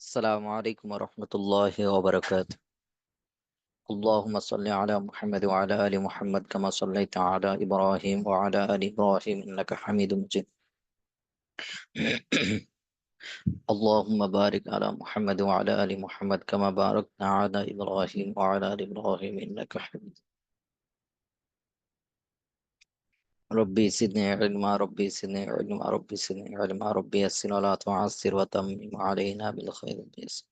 السلام عليكم ورحمة الله وبركاته. اللهم صل على محمد وعلى آل محمد كما صليت على إبراهيم وعلى آل إبراهيم إنك حميد مجيد. اللهم بارك على محمد وعلى آل محمد كما باركنا على إبراهيم وعلى آل إبراهيم إنك حميد. ربي زدني علما ربي زدني علما ربي زدني علما ربي يسر ولا تعسر وتمم علينا بالخير بإذنك.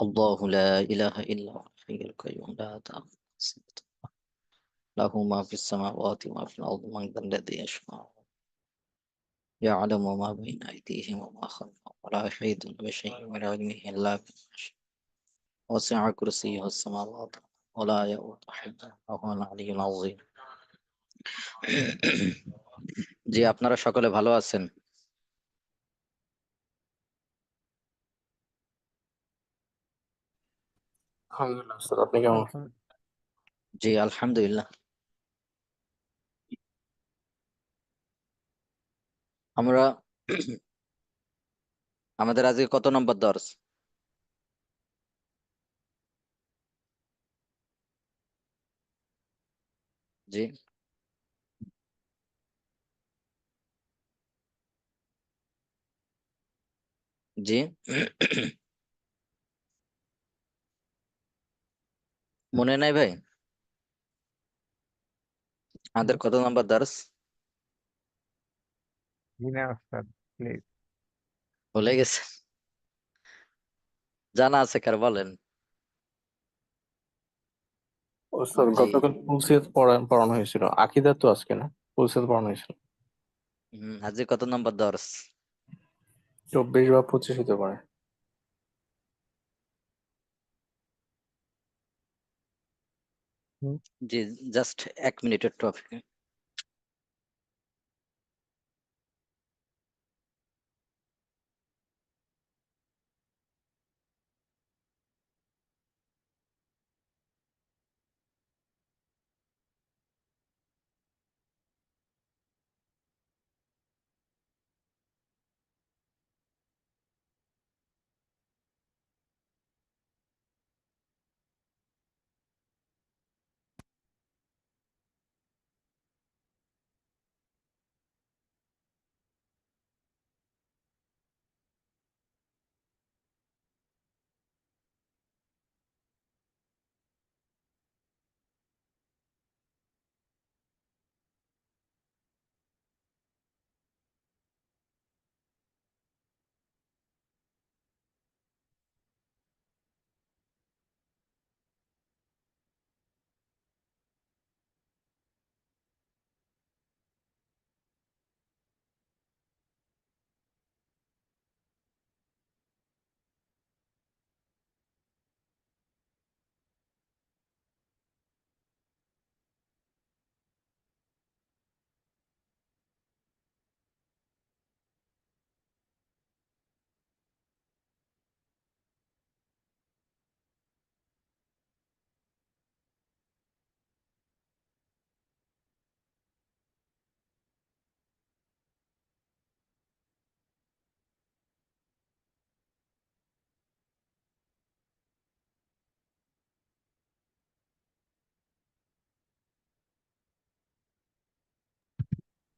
الله لا إله إلا هو الحي القيوم لا تأخذه سنة له ما في السماوات وما في الأرض من ذا الذي يشفع يعلم ما بين أيديهم وما خلفهم ولا يحيطون بشيء من علمه إلا بما شاء وسع كرسيه السماوات ولا يؤوده حفظهما وهو العلي العظيم. জি, আপনারা সকলে ভালো আছেন? আলহামদুলিল্লাহ স্যার, আপনি কেমন আছেন? জি, আলহামদুলিল্লাহ। আমরা আমাদের আজকে কত নম্বর দর্স? জি জি। মনে নাই ভাই, আমাদের কত নম্বর দর্স? প্লিজ। ভুলে গেছে? জানা আছে কার বলেন? ও স্যার, জি। গতকাল ফুলসিরাত পড়ানো হয়েছিল। আকীদা তো আজকে না, ফুলসিরাত পড়ানো হয়েছিল। আজকে কত নম্বর দর্স? 24 বা 25 হতে পারে। জি, জাস্ট 1 মিনিটের টপিক।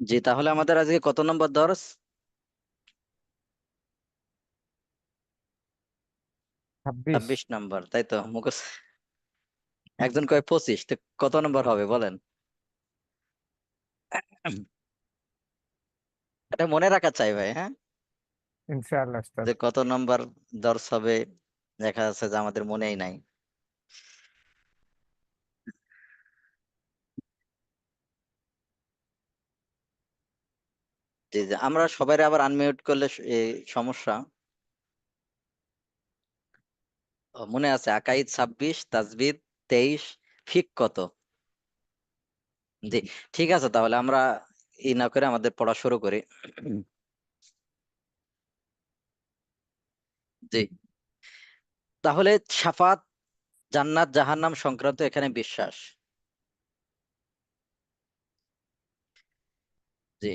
জি, তাহলে আমাদের আজকে কত নম্বর দর্স? 26। 26 নম্বর, তাই তো? মুখস্থ একজন কয় 25, তো কত নম্বর হবে বলেন? এটা মনে রাখা চাই ভাই, হ্যাঁ, ইনশাআল্লাহ স্যার। যে কত নম্বর দর্স হবে। দেখা যাচ্ছে যে আমাদের মনেই নাই। জি জি, আমরা সবাই আবার আনমিউট করলে এই সমস্যা। মনে আছে আকাইদ 26, তাজবিদ 23, ফিক কত? জি, ঠিক আছে, তাহলে আমরা ই না করে আমাদের পড়া শুরু করি। জি, তাহলে শাফাত, জান্নাত, জাহান্নাম সংক্রান্ত এখানে বিশ্বাস। জি,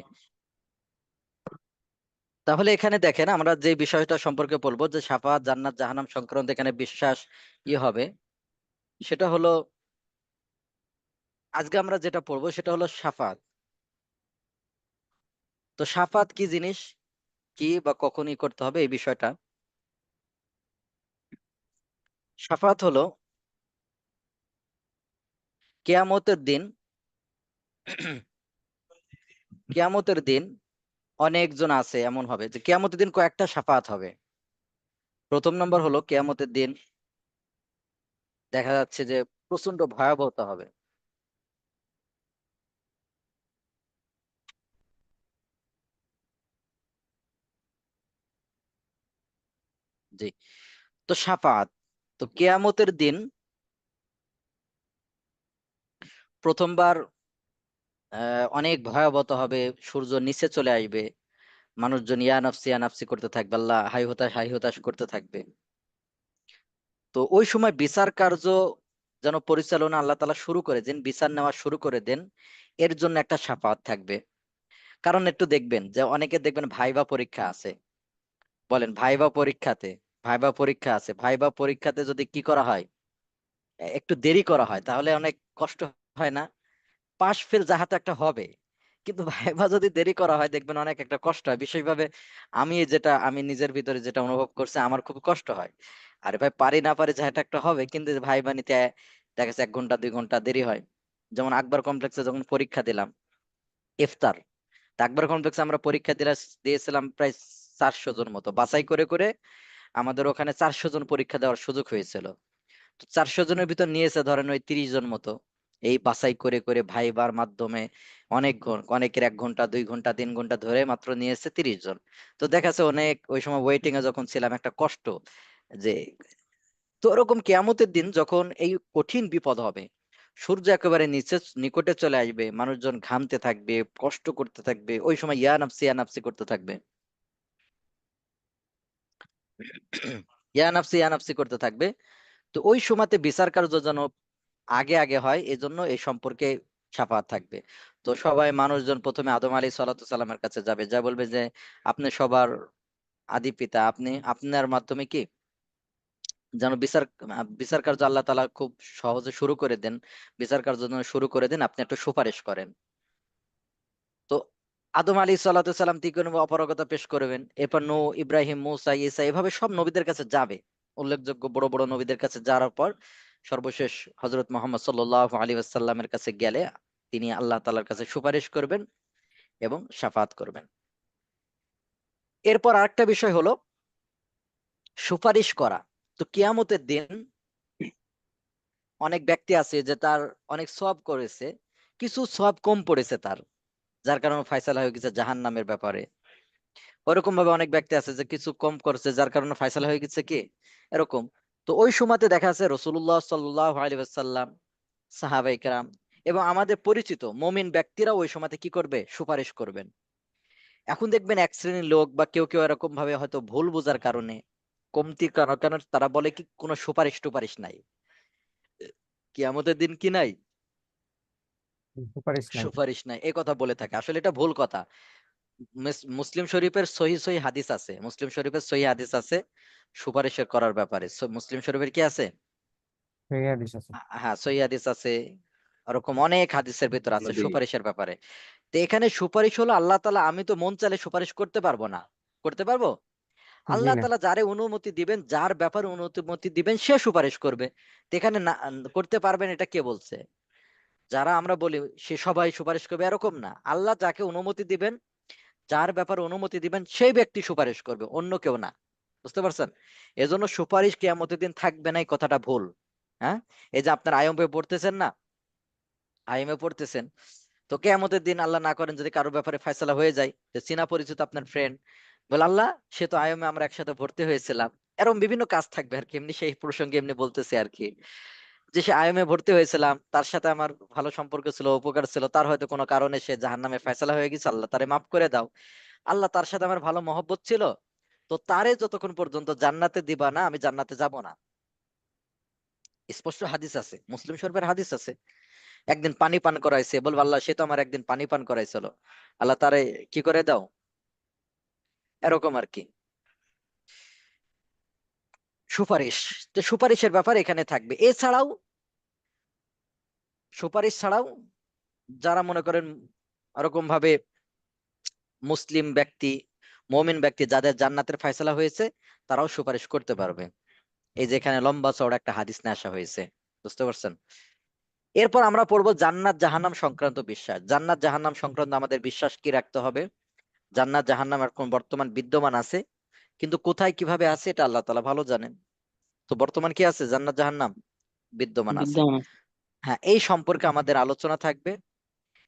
তাহলে এখানে দেখেন আমরা যে বিষয়টা সম্পর্কে বলবো যে শাফাআত জান্নাত জাহান্নাম সংক্রান্ত এখানে বিশ্বাস হবে, সেটা হলো আজকে আমরা যেটা পড়বো সেটা হলো শাফাআত। তো শাফাআত কি জিনিস, কি বা কখনই করতে হবে এই বিষয়টা। শাফাআত হলো কিয়ামতের দিন কিয়ামতের দিন অনেকজন আছে, এমন হবে যে কিয়ামতের দিন কয়েকটা শাফাআত হবে। প্রথম নম্বর হলো কিয়ামতের দিন দেখা যাচ্ছে যে প্রচন্ড ভয়াবহতা হবে। জি। তো শাফাআত, তো কিয়ামতের দিন প্রথমবার অনেক ভয়াবহতা হবে। সূর্য নিচে চলে আসবে, মানুষজন ইয়া নাফসি করতে থাকবে, আল্লাহ হাই হতাশ করতে থাকবে। তো ওই সময় বিচার কার্য যেন পরিচালনা আল্লাহ তাআলা শুরু করে দেন, বিচার নেওয়া শুরু করে দেন, এর জন্য একটা শাফাআত থাকবে। কারণ একটু দেখবেন যে অনেকে দেখবেন ভাইবা পরীক্ষা আছে, বলেন ভাইবা পরীক্ষা আছে, ভাইবা পরীক্ষাতে যদি কি করা হয়, একটু দেরি করা হয়, তাহলে অনেক কষ্ট হয় না? পাশ ফেল যাহা তো একটা হবে, কিন্তু ভাইবা যদি দেরি করা হয় দেখবেন অনেক একটা কষ্ট হয়। বিশেষভাবে আমি নিজের ভিতরে যেটা অনুভব করছি, আমার খুব কষ্ট হয়। আরে ভাই, পারি না পারি যাহা একটা হবে, কিন্তু ভাইবা নিতে দেখা যাচ্ছে 1 ঘন্টা 2 ঘন্টা দেরি হয়। যেমন আকবর কমপ্লেক্সে যখন পরীক্ষা দিলাম ইফতার, তা আকবর কমপ্লেক্সে আমরা পরীক্ষা দিয়েছিলাম প্রায় 400 জন মতো, বাছাই করে করে আমাদের ওখানে 400 জন পরীক্ষা দেওয়ার সুযোগ হয়েছিল। তো 400 জনের ভিতর নিয়েছে ধরেন ওই 30 জন মতো, এই বাছাই করে করে ভাইবার মাধ্যমে অনেকের 1 ঘন্টা 2 ঘন্টা 3 ঘন্টা ধরে মাত্র নিয়েছে 30 জন। তো দেখা যাচ্ছে অনেক ওই সময় ওয়েটিং এ যখন ছিলাম একটা কষ্ট যে, তো ওরকম কিয়ামতের দিন যখন এই কঠিন বিপদ হবে, সূর্য একেবারে নিকটে চলে আসবে, মানুষজন ঘামতে থাকবে, কষ্ট করতে থাকবে, ওই সময় ইয়া নাফসি করতে থাকবে ইয়া নাফসি করতে থাকবে। তো ওই সময়তে বিচার কার্য যেন আগে আগে হয়, এজন্য এই সম্পর্কে সাফাত থাকবে। তো সবাই মানুষজন প্রথমে আদম আলী সাল্লাতু সাল্লামের কাছে যাবে, যা বলবে যে আপনি সবার আদি পিতা, আপনি আপনার মাধ্যমে কি যেন বিচার কার্য আল্লাহ তাআলা খুব সহজে শুরু করে দেন, বিচার কার্য যেন শুরু করে দেন, আপনি একটু সুপারিশ করেন। তো আদম আলী সাল্লাতু সাল্লাম তিন অপারগতা পেশ করবেন, এরপর নূহ, ইব্রাহিম, মুসা, ঈসা, এভাবে সব নবীদের কাছে যাবে। উল্লেখযোগ্য বড় বড় নবীদের কাছে যাওয়ার পর সর্বশেষ হযরত মুহাম্মদ সাল্লাল্লাহু আলাইহি ওয়াসাল্লামের কাছে গেলে তিনি আল্লাহ তাআলার কাছে সুপারিশ করবেন এবং শাফাত করবেন। এরপর আরেকটা বিষয় হলো সুপারিশ করা। তো কিয়ামতের দিন অনেক ব্যক্তি আছে যে তার অনেক সওয়াব করেছে, কিছু সওয়াব কম পড়েছে তার, যার কারণে ফয়সালা হয়ে গেছে জাহান্নামের ব্যাপারে। ওরকম ভাবে অনেক ব্যক্তি আছে যে কিছু কম করছে, যার কারণে ফয়সালা হয়ে গেছে কি এরকম। তো ওই সময়তে দেখা যাচ্ছে রাসূলুল্লাহ সাল্লাল্লাহু আলাইহি ওয়াসাল্লাম, সাহাবায়ে কেরাম এবং আমাদের পরিচিত মুমিন ব্যক্তিরা ওই সময়তে কি করবে, সুপারিশ করবেন। এখন দেখবেন এক শ্রেণীর লোক বা কেউ কেউ এরকম ভাবে হয়তো ভুল বোঝার কারণে, কমতির কারণে কারণ তারা বলে কি কোনো সুপারিশ টুপারিশ নাই, কিয়ামতের দিন কি নাই, সুপারিশ নাই। সুপারিশ নাই, এই কথা বলে থাকে। আসলে এটা ভুল কথা। মুসলিম শরীফের সহি হাদিস আছে, মুসলিম শরীফের সহি হাদিস আছে সুপারিশের করার ব্যাপারে। মুসলিম শরীফের কি আছে? সেই হাদিস আছে। হ্যাঁ, সহি হাদিস আছে। ওরকম অনেক হাদিসের ভিতর আছে জি। সুপারিশের ব্যাপারে। তো এখানে সুপারিশ হলো আল্লাহ তাআলা, আমি তো মন চাইলে সুপারিশ করতে পারবো না, করতে পারবো? জি আল্লাহ না। তাআলা যারে অনুমতি দিবেন, যার ব্যাপারে অনুমতি দিবেন সে সুপারিশ করবে। তো এখানে না করতে পারবেন এটা কে বলছে? যারা আমরা বলি সে সবাই সুপারিশ করবে এরকম না। আল্লাহ যাকে অনুমতি দিবেন, যার ব্যাপারে অনুমতি দিবেন সেই ব্যক্তি সুপারিশ করবে, অন্য কেউ না। বুঝতে পারছেন? এজন্য সুপারিশ কিয়ামতের দিন থাকবে না, এই কথাটা ভুল। হ্যাঁ, এই যে আপনার আইএমএ পড়তেছেন না, আইএমএ পড়তেছেন, তো কিয়ামতের দিন আল্লাহ না করেন যদি কারোর ব্যাপারে ফয়সালা হয়ে যায়, যে চেনা পরিচিত আপনার ফ্রেন্ড বলে আল্লাহ সে তো আইএমএ আমরা একসাথে ভর্তি হয়েছিলাম, এরকম বিভিন্ন কাজ থাকবে আর কি। এমনি সেই প্রসঙ্গে এমনি বলতেছে আর কি, যে সে আইএমএ ভর্তি হয়েছিলাম, তার সাথে আমার ভালো সম্পর্ক ছিল, উপকার ছিল, তার হয়তো কোনো কারণে সে জাহান্নামে ফয়সালা হয়ে গেছে, আল্লাহ তারে মাফ করে দাও। আল্লাহ তার সাথে আমার ভালো মহব্বত ছিল, তো তারে যতক্ষণ পর্যন্ত জান্নাতে দিবা না আমি জান্নাতে যাব না। স্পষ্ট হাদিস আছে, মুসলিম শরীফের হাদিস আছে। একদিন পানি পান করাইছে, বলবো আল্লাহ সে তো আমার একদিন পানি পান করাইছিল, আল্লাহ তারে কি করে দাও, এরকম আর কি। সুপারিশ, তো সুপারিশের ব্যাপার এখানে থাকবে। এছাড়াও সুপারিশ ছাড়াও যারা মনে করেন ওরকম ভাবে মুসলিম ব্যক্তি, মুমিন ব্যক্তি যাদের জান্নাতের ফয়সালা হয়েছে, তারাও সুপারিশ করতে পারবে। এই যে এখানে লম্বা চওড়া একটা হাদিস নিয়ে আসা হয়েছে, বুঝতে পারছেন? এরপর আমরা পড়বো জান্নাত জাহান্নাম সংক্রান্ত বিশ্বাস। জান্নাত জাহান্নাম সংক্রান্ত আমাদের বিশ্বাস কি রাখতে হবে? জান্নাত জাহান্নাম এখন বর্তমান বিদ্যমান আছে, কিন্তু কোথায় কিভাবে আছে এটা আল্লাহ তাআলা ভালো জানেন। তো বর্তমান কি আছে? জান্নাত জাহান্নাম বিদ্যমান আছে। বিদ্যমান আছে। হ্যাঁ, এই সম্পর্কে আমাদের আলোচনা থাকবে।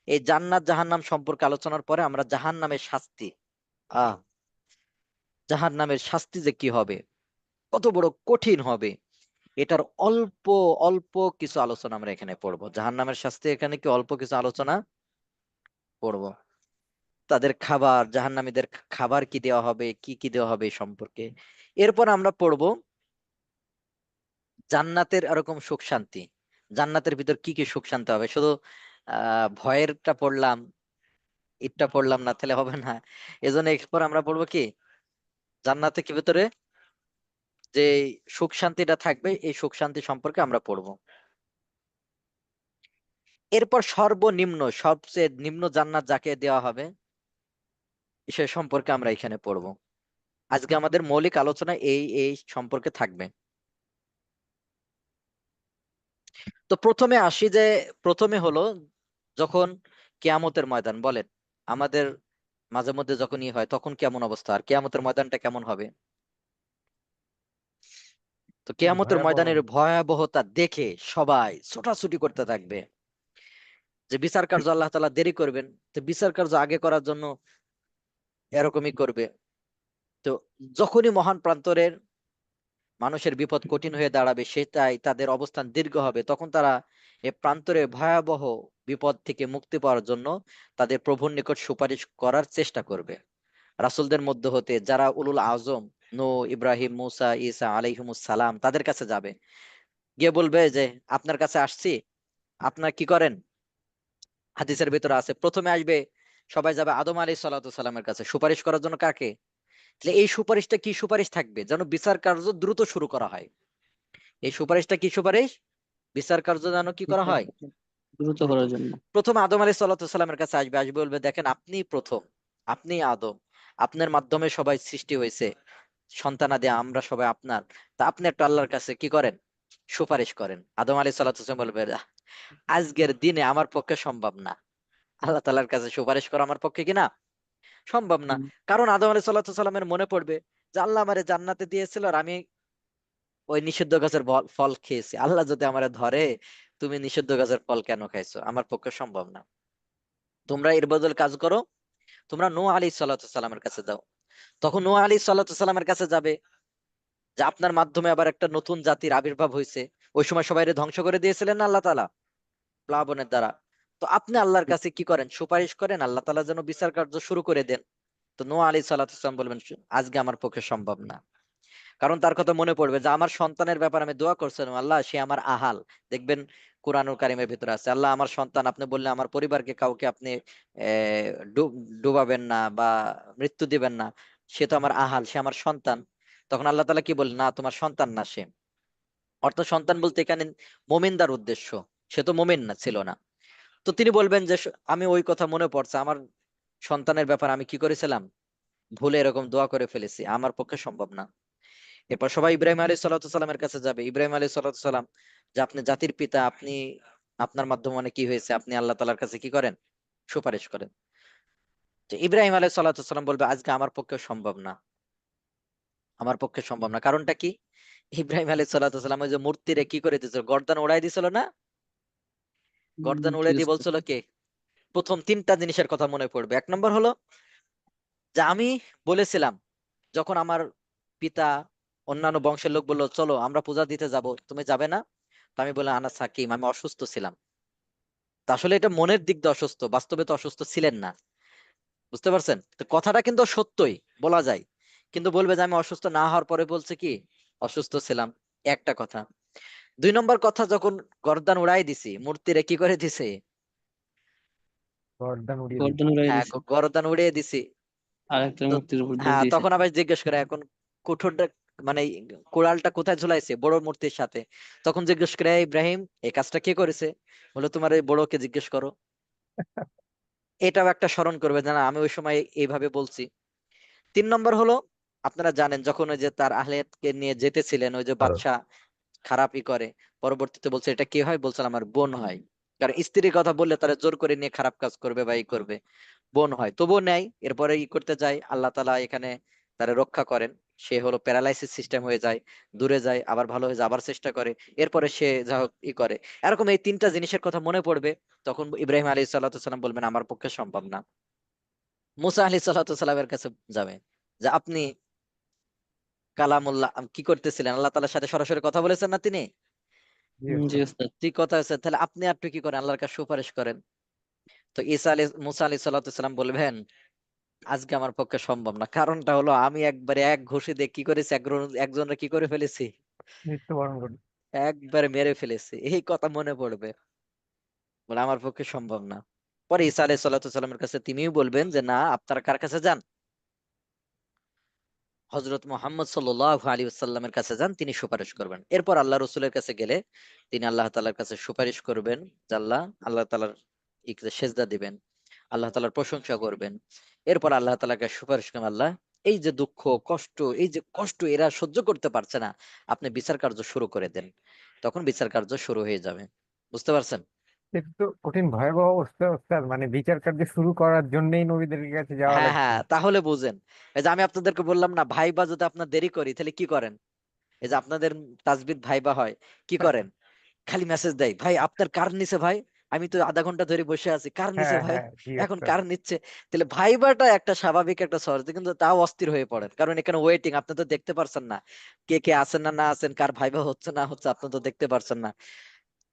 এই জান্নাত জাহান্নাম সম্পর্কে আলোচনার পরে আমরা জাহান্নামের শাস্তি, আহ জাহান্নামের শাস্তি যে কি হবে, কত বড় কঠিন হবে, এটার অল্প অল্প কিছু আলোচনা আমরা এখানে পড়বো। জাহান্নামের শাস্তি এখানে কি অল্প কিছু আলোচনা পড়বো। তাদের খাবার, জাহান্নামীদের খাবার কি দেওয়া হবে, কি কি দেওয়া হবে এই সম্পর্কে। এরপর আমরা পড়বো জান্নাতের এরকম সুখ শান্তি, জান্নাতের ভিতর কি কি সুখ শান্তি হবে। শুধু ভয়েরটা পড়লাম, ইটটা পড়লাম না, তাহলে হবে না। এজন্য এরপর আমরা পড়বো কি জান্নাতে কি ভিতরে যে সুখ শান্তিটা থাকবে, এই সুখ শান্তি সম্পর্কে আমরা পড়বো। এরপর সর্বনিম্ন, সবচেয়ে নিম্ন জান্নাত যাকে দেওয়া হবে সে সম্পর্কে আমরা এখানে পড়বো। আজকে আমাদের মৌলিক আলোচনা এই এই সম্পর্কে থাকবে। তো প্রথমে আসি যে, প্রথমে হলো যখন কিয়ামতের ময়দান, বলেন আমাদের মাঝে মধ্যে যখন ই হয় তখন কেমন অবস্থা, আর কিয়ামতের ময়দানটা কেমন হবে? তো কিয়ামতের ভয়াবহ। ময়দানের ভয়াবহতা দেখে সবাই ছোটাছুটি করতে থাকবে, যে বিচার কার্য আল্লাহ তাআলা দেরি করবেন, তো বিচার কার্য আগে করার জন্য এরকমই করবে। তো যখনই মহান প্রান্তরের মানুষের বিপদ কঠিন হয়ে দাঁড়াবে, সেটাই তাদের অবস্থান দীর্ঘ হবে, তখন তারা এ প্রান্তরে ভয়াবহ বিপদ থেকে মুক্তি পাওয়ার জন্য তাদের প্রভুর নিকট সুপারিশ করার চেষ্টা করবে। রাসূলদের মধ্য হতে যারা উলুল আজম, নূহ, ইব্রাহিম, মুসা, ঈসা আলাইহিমুস সালাম, তাদের কাছে যাবে, গিয়ে বলবে যে আপনার কাছে আসছি, আপনার কি করেন। হাদিসের ভিতরে আছে প্রথমে আসবে, সবাই যাবে আদম আলাইহিস সালাতু সালামের কাছে সুপারিশ করার জন্য। কাকে? তাহলে এই সুপারিশটা কি সুপারিশ থাকবে? যেন বিচার কার্য দ্রুত শুরু করা হয়। এই সুপারিশটা কি সুপারিশ? বিচার কার্য যেন কি করা বিচার হয় কার্য দ্রুত দ্রুত। করার জন্য। প্রথম আদম আলাইহিস সালাতু সালামের কাছে আসবে, আসবে বলবে দেখেন আপনি প্রথম, আপনি আদম, আপনার মাধ্যমে সবাই সৃষ্টি হয়েছে, সন্তানাদি আমরা সবাই আপনার, তা আপনি একটা আল্লাহর কাছে কি করেন, সুপারিশ করেন। আদম আলাইহিস সালাতু সালাম বলবে আজকের দিনে আমার পক্ষে সম্ভব না, আল্লাহ তাআলার কাছে সুপারিশ করা আমার পক্ষে কিনা সম্ভব না। হুম, কারণ আদম আলাইহিস সালাতু সালামের মনে পড়বে যে আল্লাহ আমারে জান্নাতে দিয়েছিল, আর আমি ওই নিষিদ্ধ গাছের ফল খেয়েছি, আল্লাহ যদি আমারে ধরে তুমি নিষিদ্ধ গাছের ফল কেন খাইছো, আমার পক্ষে সম্ভব না, তোমরা এর বদল কাজ করো, তোমরা নূহ আলাইহিস সালাতু সালামের কাছে যাও। তখন নূহ আলাইহিস সালাতু সালামের কাছে যাবে যে আপনার মাধ্যমে আবার একটা নতুন জাতির আবির্ভাব হয়েছে, ওই সময় সবাই ধ্বংস করে দিয়েছিলেন না আল্লাহ তাআলা প্লাবনের দ্বারা। তো আপনি আল্লাহর কাছে কি করেন, সুপারিশ করেন আল্লাহ তাআলা যেন বিচার কার্য শুরু করে দেন। তো নূহ আলাইহিস সালাতু সালাম বলবেন আজকে আমার পক্ষে সম্ভব না। কারণ তার কথা মনে পড়বে যে আমার সন্তানের ব্যাপারে আমি দোয়া করছিলাম, আল্লাহ সে আমার আহাল। দেখবেন কুরআনুল কারীমের ভিতরে আছে, আল্লাহ আমার সন্তান, আপনি বললে আমার পরিবারকে কাউকে আপনি ডুবাবেন না বা মৃত্যু দিবেন না, সে তো আমার আহাল, সে আমার সন্তান। তখন আল্লাহ তাআলা কি বললেন, না তোমার সন্তান না সে। অর্থাৎ সন্তান বলতে এখানে মোমিনদার উদ্দেশ্য, সে তো মোমিন না ছিল না। তো তিনি বলবেন যে আমি ওই কথা মনে পড়ছে, আমার সন্তানের ব্যাপারে আমি কি করেছিলাম, ভুলে এরকম দোয়া করে ফেলেছি, আমার পক্ষে সম্ভব না। এরপর সবাই ইব্রাহিম আলাইহিস সালাতু সালামের কাছে যাবে। ইব্রাহিম আলাইহিস সালাতু সালাম, যে আপনি জাতির পিতা, আপনি আপনার মাধ্যমে অনেক কি হয়েছে, আপনি আল্লাহ তাআলার কাছে কি করেন, সুপারিশ করেন। যে ইব্রাহিম আলাইহিস সালাতু সালাম বলবে আজকে আমার পক্ষে সম্ভব না, আমার পক্ষে সম্ভব না। কারণটা কি? ইব্রাহিম আলাইহিস সালাতু সালাম ওই যে মূর্তিরে কি করে দিয়েছিল, গর্দান উড়াই দিয়েছিল না? গর্দান উড়াই দিয়ে শিরস্ত। বলছিল কে? প্রথম তিনটা জিনিসের কথা মনে পড়বে। এক নম্বর হলো যে আমি বলেছিলাম যখন আমার পিতা অন্যান্য বংশের লোক বললো চলো আমরা পূজা দিতে যাব, তুমি যাবে না? তো আমি বললাম আনা সাকিম, আমি অসুস্থ ছিলাম। তা আসলে এটা মনের দিক দিয়ে অসুস্থ, বাস্তবে তো অসুস্থ ছিলেন না, বুঝতে পারছেন? তো কথাটা কিন্তু সত্যই বলা যায়, কিন্তু বলবে যে আমি অসুস্থ না হওয়ার পরে বলছে কি অসুস্থ ছিলাম, একটা কথা। দুই নম্বর কথা, যখন গর্দান উড়াই দিছি, মূর্তিরে কি করে দিছে, গর্দান উড়িয়ে দিত। গর্দন উড়াই হ্যাঁ দিছে। গর্দান উড়িয়ে দিছি, আরেকটার তো মূর্তির উপর দৌড় হ্যাঁ, দিয়েছে। তখন আবার জিজ্ঞেস করে এখন কুঠোরটা মানে কোড়ালটা কোথায় ঝুলাইছে, বড় মূর্তির সাথে। তখন জিজ্ঞেস করে, "এই ইব্রাহিম, এই কাজটা কে করেছে?" বলে, "তোমার এই বড়কে জিজ্ঞেস করো।" এটাও একটা স্মরণ করবে যে না, আমি ওই সময় এইভাবে বলছি। 3 নম্বর হলো, আপনারা জানেন যখন ওই যে তার আহলিয়াতকে নিয়ে যেতেছিলেন, ওই যে বাদশা খারাপই করে, পরবর্তীতে বলছে এটা কি হয়, বলছেন আমার বোন হয়। কারণ স্ত্রীর কথা বললে তারা জোর করে নিয়ে খারাপ কাজ করবে বা ই করবে, বোন হয় তবুও নেয়। এরপরে ই করতে যায়, আল্লাহ তাআলা এখানে তারা রক্ষা করেন। সে হলো প্যারালাইসিস সিস্টেম হয়ে যায়, দূরে যায়, আবার ভালো হয়ে যায়, আবার চেষ্টা করে, এরপরে সে যা হোক ই করে। এরকম এই 3টা জিনিসের কথা মনে পড়বে, তখন ইব্রাহিম আলাইহিস সালাম বলবেন আমার পক্ষে সম্ভব না। মুসা আলাইহিস সালামের কাছে যাবে, যে আপনি কালামুল্লাহ কি করতেছিলেন, আল্লাহ তাআলার সাথে সরাসরি কথা বলেছেন না তিনি? জি ওস্তাদ। ঠিক কথা আছে, তাহলে আপনি একটু কি করেন, আল্লাহর কাছে সুপারিশ করেন। তো মুসা আলাইহিস সালাম বলবেন আজকে আমার পক্ষে সম্ভব না, কারণটা হলো আমি একবারে এক ঘুষি দিয়ে কি করেছি, একজনের কি করে ফেলেছি, মৃত্যুবরণ করি। একবারে মেরে ফেলেছি। এই কথা মনে পড়বে, বলে আমার পক্ষে সম্ভব না। পরে ঈসা আলাইহিস সালামের কাছে তিনিও বলবেন যে না, আপনারা কার কাছে যান, হযরত মুহাম্মদ সাল্লাল্লাহু আলাইহি ওয়াসাল্লামের কাছে যান, তিনি সুপারিশ করবেন। এরপর আল্লাহ রসুলের কাছে গেলে তিনি আল্লাহ তাআলার কাছে সুপারিশ করবেন, যে আল্লাহ তাআলার সেজদা দিবেন, আল্লাহ তাআলার প্রশংসা করবেন। এরপর আল্লাহ তাআলাকে সুপারিশ করবেন, আল্লাহ এই যে দুঃখ কষ্ট, এই যে কষ্ট এরা সহ্য করতে পারছে না, আপনি বিচার কার্য শুরু করে দেন। তখন বিচার কার্য শুরু হয়ে যাবে। বুঝতে পারছেন? এটা তো কঠিন ভয়াবহ অবস্থা ওস্তাদ, মানে বিচার কার্য শুরু করার জন্যই নবীদের কাছে যাওয়া হ্যাঁ লাগছে। হ্যাঁ, তাহলে বুঝেন। এই যে আমি আপনাদেরকে বললাম না, ভাইবা যদি আপনার দেরি করি তাহলে কি করেন, এই যে আপনাদের তাসবিহ ভাইবা হয়, কি করেন, খালি মেসেজ দেয়, ভাই আপনার কার নিছে ভাই, আমি তো আধা ঘন্টা ধরে বসে আছি, কার নিছে হ্যাঁ ভাই, হ্যাঁ, জি এখন ওস্তাদ। কার নিচ্ছে। তাহলে ভাইবাটা একটা স্বাভাবিক একটা শর্ত, কিন্তু তাও অস্থির হয়ে পড়েন, কারণ এখানে ওয়েটিং, আপনি তো দেখতে পারছেন না কে কে আছেন না না আছেন, কার ভাইবা হচ্ছে না হচ্ছে, আপনি তো দেখতে পারছেন না।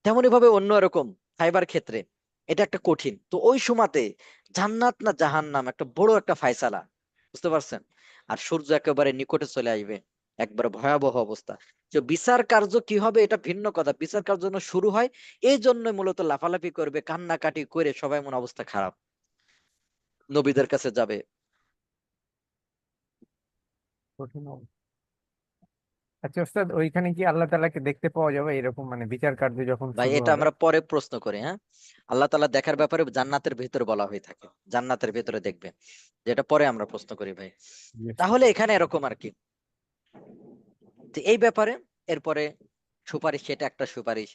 তেমনি ভাবে অন্য এরকম ফাইবার ক্ষেত্রে এটা একটা কঠিন, তো ওই সময়তে জান্নাত না জাহান্নাম একটা বড় একটা ফায়সালা। বুঝতে পারছেন? আর সূর্য একেবারে নিকটে চলে আসবে, একবারে ভয়াবহ অবস্থা। যে বিচার কার্য কি হবে এটা ভিন্ন কথা, বিচার কার্য যেন শুরু হয় এই জন্য মূলত লাফালাফি করবে, কান্নাকাটি করে সবাই মনে অবস্থা খারাপ, নবীদের কাছে যাবে। কঠিন অবস্থা। আচ্ছা ওস্তাদ, ওইখানে কি আল্লাহ তাআলাকে দেখতে পাওয়া যাবে এরকম, মানে বিচার কার্য যখন ভাই শুরু এটা হবে? আমরা পরে প্রশ্ন করি, হ্যাঁ। আল্লাহ তাআলা দেখার ব্যাপারে জান্নাতের ভিতরে বলা হয়ে থাকে, জান্নাতের ভিতরে দেখবে, যেটা পরে আমরা প্রশ্ন করি ভাই। জি ওস্তাদ। তাহলে এখানে এরকম আর কি, তো এই ব্যাপারে এরপরে সুপারিশ, সেটা একটা সুপারিশ।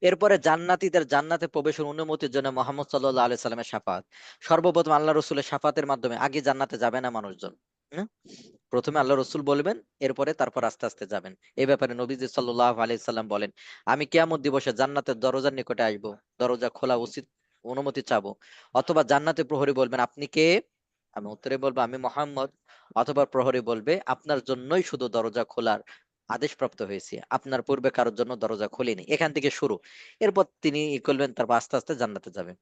এরপরে জান্নাতীদের জান্নাতে প্রবেশের অনুমতির জন্য মোহাম্মদ সাল্লাল্লাহু আলাইহি সাল্লামের শাফাত। সর্বপ্রথম আল্লাহ রসুলের শাফাতের মাধ্যমে আগে জান্নাতে যাবে না মানুষজন। হুম? প্রথমে আল্লাহ রসুল বলবেন, এরপরে তারপর আস্তে আস্তে যাবেন। এই ব্যাপারে নবীজি সাল্লাল্লাহু আলাইহি সাল্লাম বলেন, আমি কিয়ামত দিবসে জান্নাতের দরজার নিকটে আসবো, দরজা খোলা উচিত, অনুমতি চাবো। অথবা জান্নাতে প্রহরী বলবেন, আপনি কে? আমি উত্তরে বলবো, আমি মোহাম্মদ। অথবা প্রহরী বলবে, আপনার জন্যই শুধু দরজা খোলার আদেশ প্রাপ্ত হয়েছে, আপনার পূর্বে কারোর জন্য দরজা খুলিনি। এখান থেকে শুরু। এরপর তিনি ই করবেন, তারপর আস্তে আস্তে জান্নাতে যাবেন।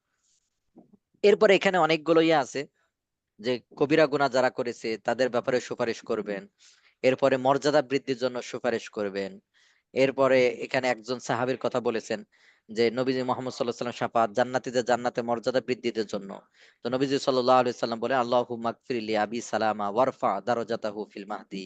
এরপর এখানে অনেকগুলো ইয়ে আছে, যে কবিরা গুনাহ যারা করেছে তাদের ব্যাপারে সুপারিশ করবেন। এরপরে মর্যাদা বৃদ্ধির জন্য সুপারিশ করবেন। এরপরে এখানে একজন সাহাবীর কথা বলেছেন, যে নবীজি মুহাম্মদ সাল্লাল্লাহু আলাইহি ওয়াসাল্লাম শাফাত জান্নাতীদের জান্নাতে মর্যাদা বৃদ্ধির জন্য। তো নবীজি সাল্লাল্লাহু আলাইহি ওয়াসাল্লাম বলে, আল্লাহুম্মা গফিরলি আবি সালামা ওয়ারফা দারাজাতাহু ফিল মাহদি।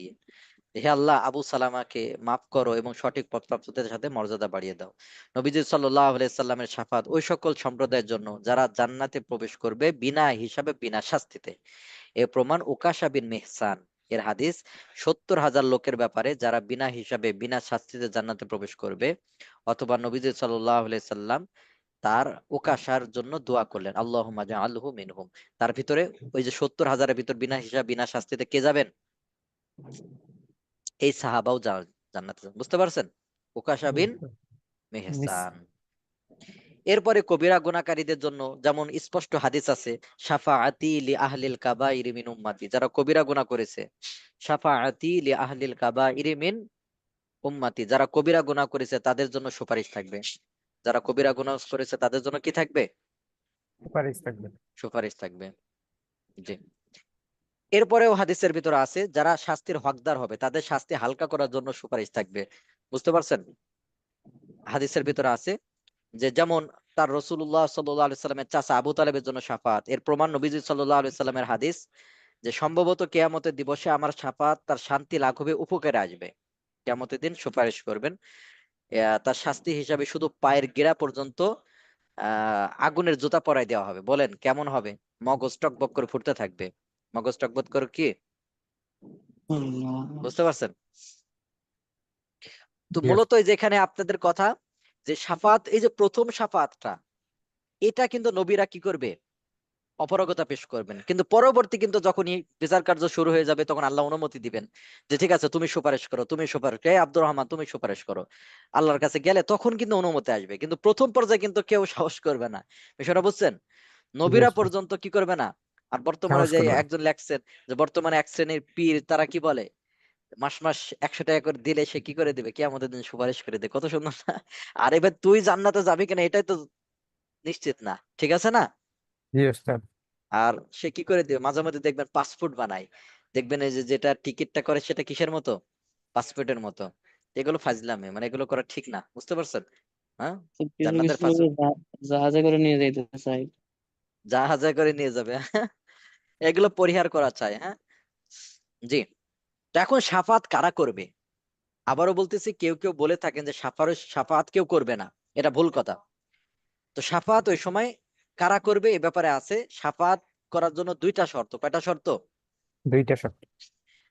হে আল্লাহ, আবু সালামাকে মাফ করো এবং সঠিক পথপ্রাপ্তদের সাথে মর্যাদা বাড়িয়ে দাও। নবীজি সাল্লাল্লাহু আলাইহি সাল্লামের শাফাত ওই সকল সম্প্রদায়ের জন্য যারা জান্নাতে প্রবেশ করবে বিনা হিসাবে, বিনা শাস্তিতে। এ প্রমাণ উকাশা বিন মিহসান এর হাদিস, 70,000 লোকের ব্যাপারে যারা বিনা হিসাবে, বিনা শাস্তিতে জান্নাতে প্রবেশ করবে। অথবা নবীজি সাল্লাল্লাহু আলাইহি সাল্লাম তার উকাশার জন্য দোয়া করলেন, আল্লাহুম্মা জাআলহু মিনহুম। তার ভিতরে ওই যে 70,000-এর ভিতর বিনা হিসাব, বিনা শাস্তিতে কে যাবেন? এই সাহাবাও জান্নাতে যাবেন। বুঝতে পারছেন? উকাশা জি বিন ওস্তাদ। নিস- মেহসান। এরপরে কবিরা গুনাহকারীদের জন্য যেমন স্পষ্ট হাদিস আছে, শাফাআতি লি আহলিল কাবাইরি মিন উম্মতি, যারা কবিরা গুনাহ করেছে, শাফাআতি লি আহলিল কাবাইরি মিন উম্মতি, যারা কবিরা গুনাহ করেছে তাদের জন্য সুপারিশ থাকবে। যারা কবিরা গুনাহ করেছে তাদের জন্য কি থাকবে? সুপারিশ থাকবে। সুপারিশ থাকবে। জি। এরপরেও হাদিসের ভিতরে আছে, যারা শাস্তির হকদার হবে তাদের শাস্তি হালকা করার জন্য সুপারিশ থাকবে। বুঝতে পারছেন? হাদিসের ভিতরে আছে যে, যেমন তার রাসূলুল্লাহ সাল্লাল্লাহু আলাইহি সাল্লামের চাচা আবু তালেবের জন্য শাফাত। এর প্রমাণ নবীজি সাল্লাল্লাহু আলাইহি সাল্লামের হাদিস, যে সম্ভবত কিয়ামতের দিবসে আমার শাফাত তার শান্তি লাঘবে উপকারে আসবে। কিয়ামতের দিন সুপারিশ করবেন। তার শাস্তি হিসাবে শুধু পায়ের গিরা পর্যন্ত আগুনের জুতা পরায় দেওয়া হবে। বলেন কেমন হবে? মগজ টকবক করে ফুটতে থাকবে। মগজ টকবক করে কি বুঝতে পারছেন? তো জি মূলত ওস্তাদ। এই যেখানে আপনাদের কথা যে শাফাত, এই যে প্রথম শাফাতটা, এটা কিন্তু নবীরা কি করবে? অপারগতা পেশ করবেন। কিন্তু পরবর্তী কিন্তু যখনই বিচার কার্য শুরু হয়ে যাবে তখন আল্লাহ অনুমতি দিবেন যে ঠিক আছে তুমি সুপারিশ করো, তুমি সুপারিশ, এই আব্দুর রহমান তুমি সুপারিশ করো। আল্লাহর কাছে গেলে তখন কিন্তু অনুমতি আসবে, কিন্তু প্রথম পর্যায়ে কিন্তু কেউ সাহস করবে না। বিষয়টা বুঝছেন? জি নবীরা ওস্তাদ, পর্যন্ত কি করবে না। আর বর্তমানে সাহস যে করবে না। একজন লেখছেন যে বর্তমানে এক শ্রেণীর পীর, তারা কি বলে মাস মাস 100 টাকা করে দিলে সে কি করে দিবে, কিয়ামতের দিন সুপারিশ করে দেবে। কত সুন্দর না? আর এবার তুই জান্নাতে যাবি কিনা এটাই তো নিশ্চিত না, ঠিক আছে না? জি ওস্তাদ। আর সে কি করে দিবে, মাঝে মাঝে দেখবেন পাসপোর্ট বানায়, দেখবেন এই যে যেটা টিকিটটা করে সেটা কিসের মতো, পাসপোর্টের মতো। এগুলো ফাজলামে, মানে এগুলো করা ঠিক না, বুঝতে পারছেন? হ্যাঁ, তো কিছু জান্নাতের কিছু লোকে জাহাজে করে নিয়ে যাইতে চাই। জাহাজে করে নিয়ে যাবে। এগুলো পরিহার করা চাই। হ্যাঁ, জি। তো এখন সাফাত কারা করবে? আবারও বলতেছি, কেউ কেউ বলে থাকেন যে সাফাত কেউ করবে না, এটা ভুল কথা। তো সাফাত ওই সময় কারা করবে এ ব্যাপারে আছে। সাফাত করার জন্য দুইটা শর্ত। কয়টা শর্ত? দুইটা শর্ত।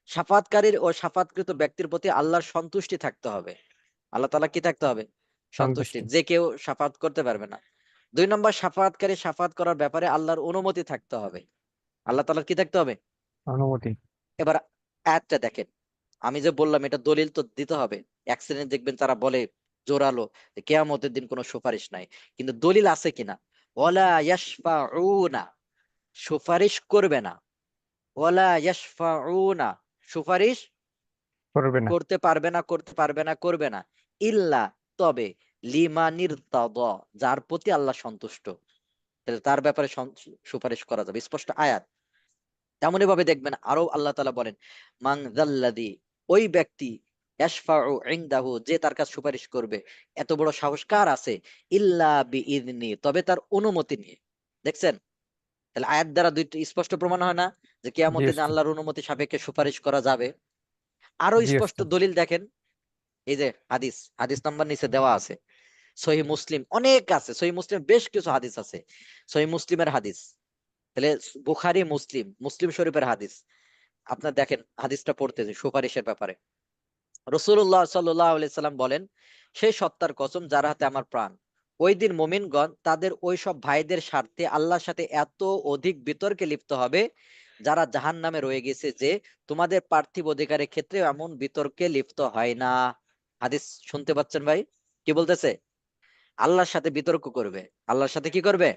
সাফাতকারীর ও সাফাতকৃত ব্যক্তির প্রতি আল্লাহর সন্তুষ্টি থাকতে হবে। আল্লাহ তাআলা কি থাকতে হবে? সন্তুষ্টি। সন্তুষ্টি। যে কেউ সাফাত করতে পারবে না। 2 নম্বর, সাফাতকারী সাফাত করার ব্যাপারে আল্লাহর অনুমতি থাকতে হবে। আল্লাহ তাআলার কি থাকতে হবে? অনুমতি। এবার আয়াতটা দেখেন, আমি যে বললাম এটা দলিল তো দিতে হবে। এক শ্রেণী দেখবেন তারা বলে জোরালো যে কিয়ামতের দিন কোনো সুপারিশ নাই, কিন্তু দলিল আছে কিনা? ওয়ালা ইয়াশফাউনা, সুপারিশ করবে না। ওয়ালা ইয়াশফাউনা, সুপারিশ করবে না। করতে পারবে না, করতে পারবে না, করবে না। ইল্লা, তবে, লিমানির তাদ, যার প্রতি আল্লাহ সন্তুষ্ট, তাহলে তার ব্যাপারে সুপারিশ করা যাবে, স্পষ্ট আয়াত। তেমনি ভাবে দেখবেন আরো আল্লাহ তাআলা বলেন মান যাল্লাযী, ওই ব্যক্তি, ইয়াশফাউ ইনদাহু, যে তার কাছে সুপারিশ করবে, এত বড় সাহস কার আছে? ইল্লা বিইذনি, তবে তার অনুমতি নিয়ে। দেখছেন? তাহলে আয়াত দ্বারা দুইটা স্পষ্ট প্রমাণ হয় না যে জি কিয়ামতের দিন ওস্তাদ। আল্লাহর অনুমতি সাপেক্ষে সুপারিশ করা যাবে? আরো জি স্পষ্ট ওস্তাদ। দলিল দেখেন, এই যে হাদিস, হাদিস নাম্বার নিচে দেওয়া আছে। সহিহ মুসলিম অনেক আছে, সহিহ মুসলিম বেশ কিছু হাদিস আছে। সহিহ মুসলিমের হাদিস, তাহলে বুখারী, মুসলিম, মুসলিম শরীফের হাদিস। আপনার দেখেন হাদিসটা পড়তেছে সুপারিশের ব্যাপারে। রাসূলুল্লাহ সাল্লাল্লাহু আলাইহি সাল্লাম বলেন, সেই সত্তার কসম যার হাতে আমার প্রাণ, ওই দিন মুমিনগণ তাদের ওই সব ভাইদের স্বার্থে আল্লাহর সাথে এত অধিক বিতর্কে লিপ্ত হবে যারা জাহান্নামে রয়ে গেছে, যে তোমাদের পার্থিব অধিকারের ক্ষেত্রে এমন বিতর্কে লিপ্ত হয় না। হাদিস শুনতে পাচ্ছেন ভাই? কি বলতেছে? আল্লাহর সাথে বিতর্ক করবে। আল্লাহর সাথে কি করবে?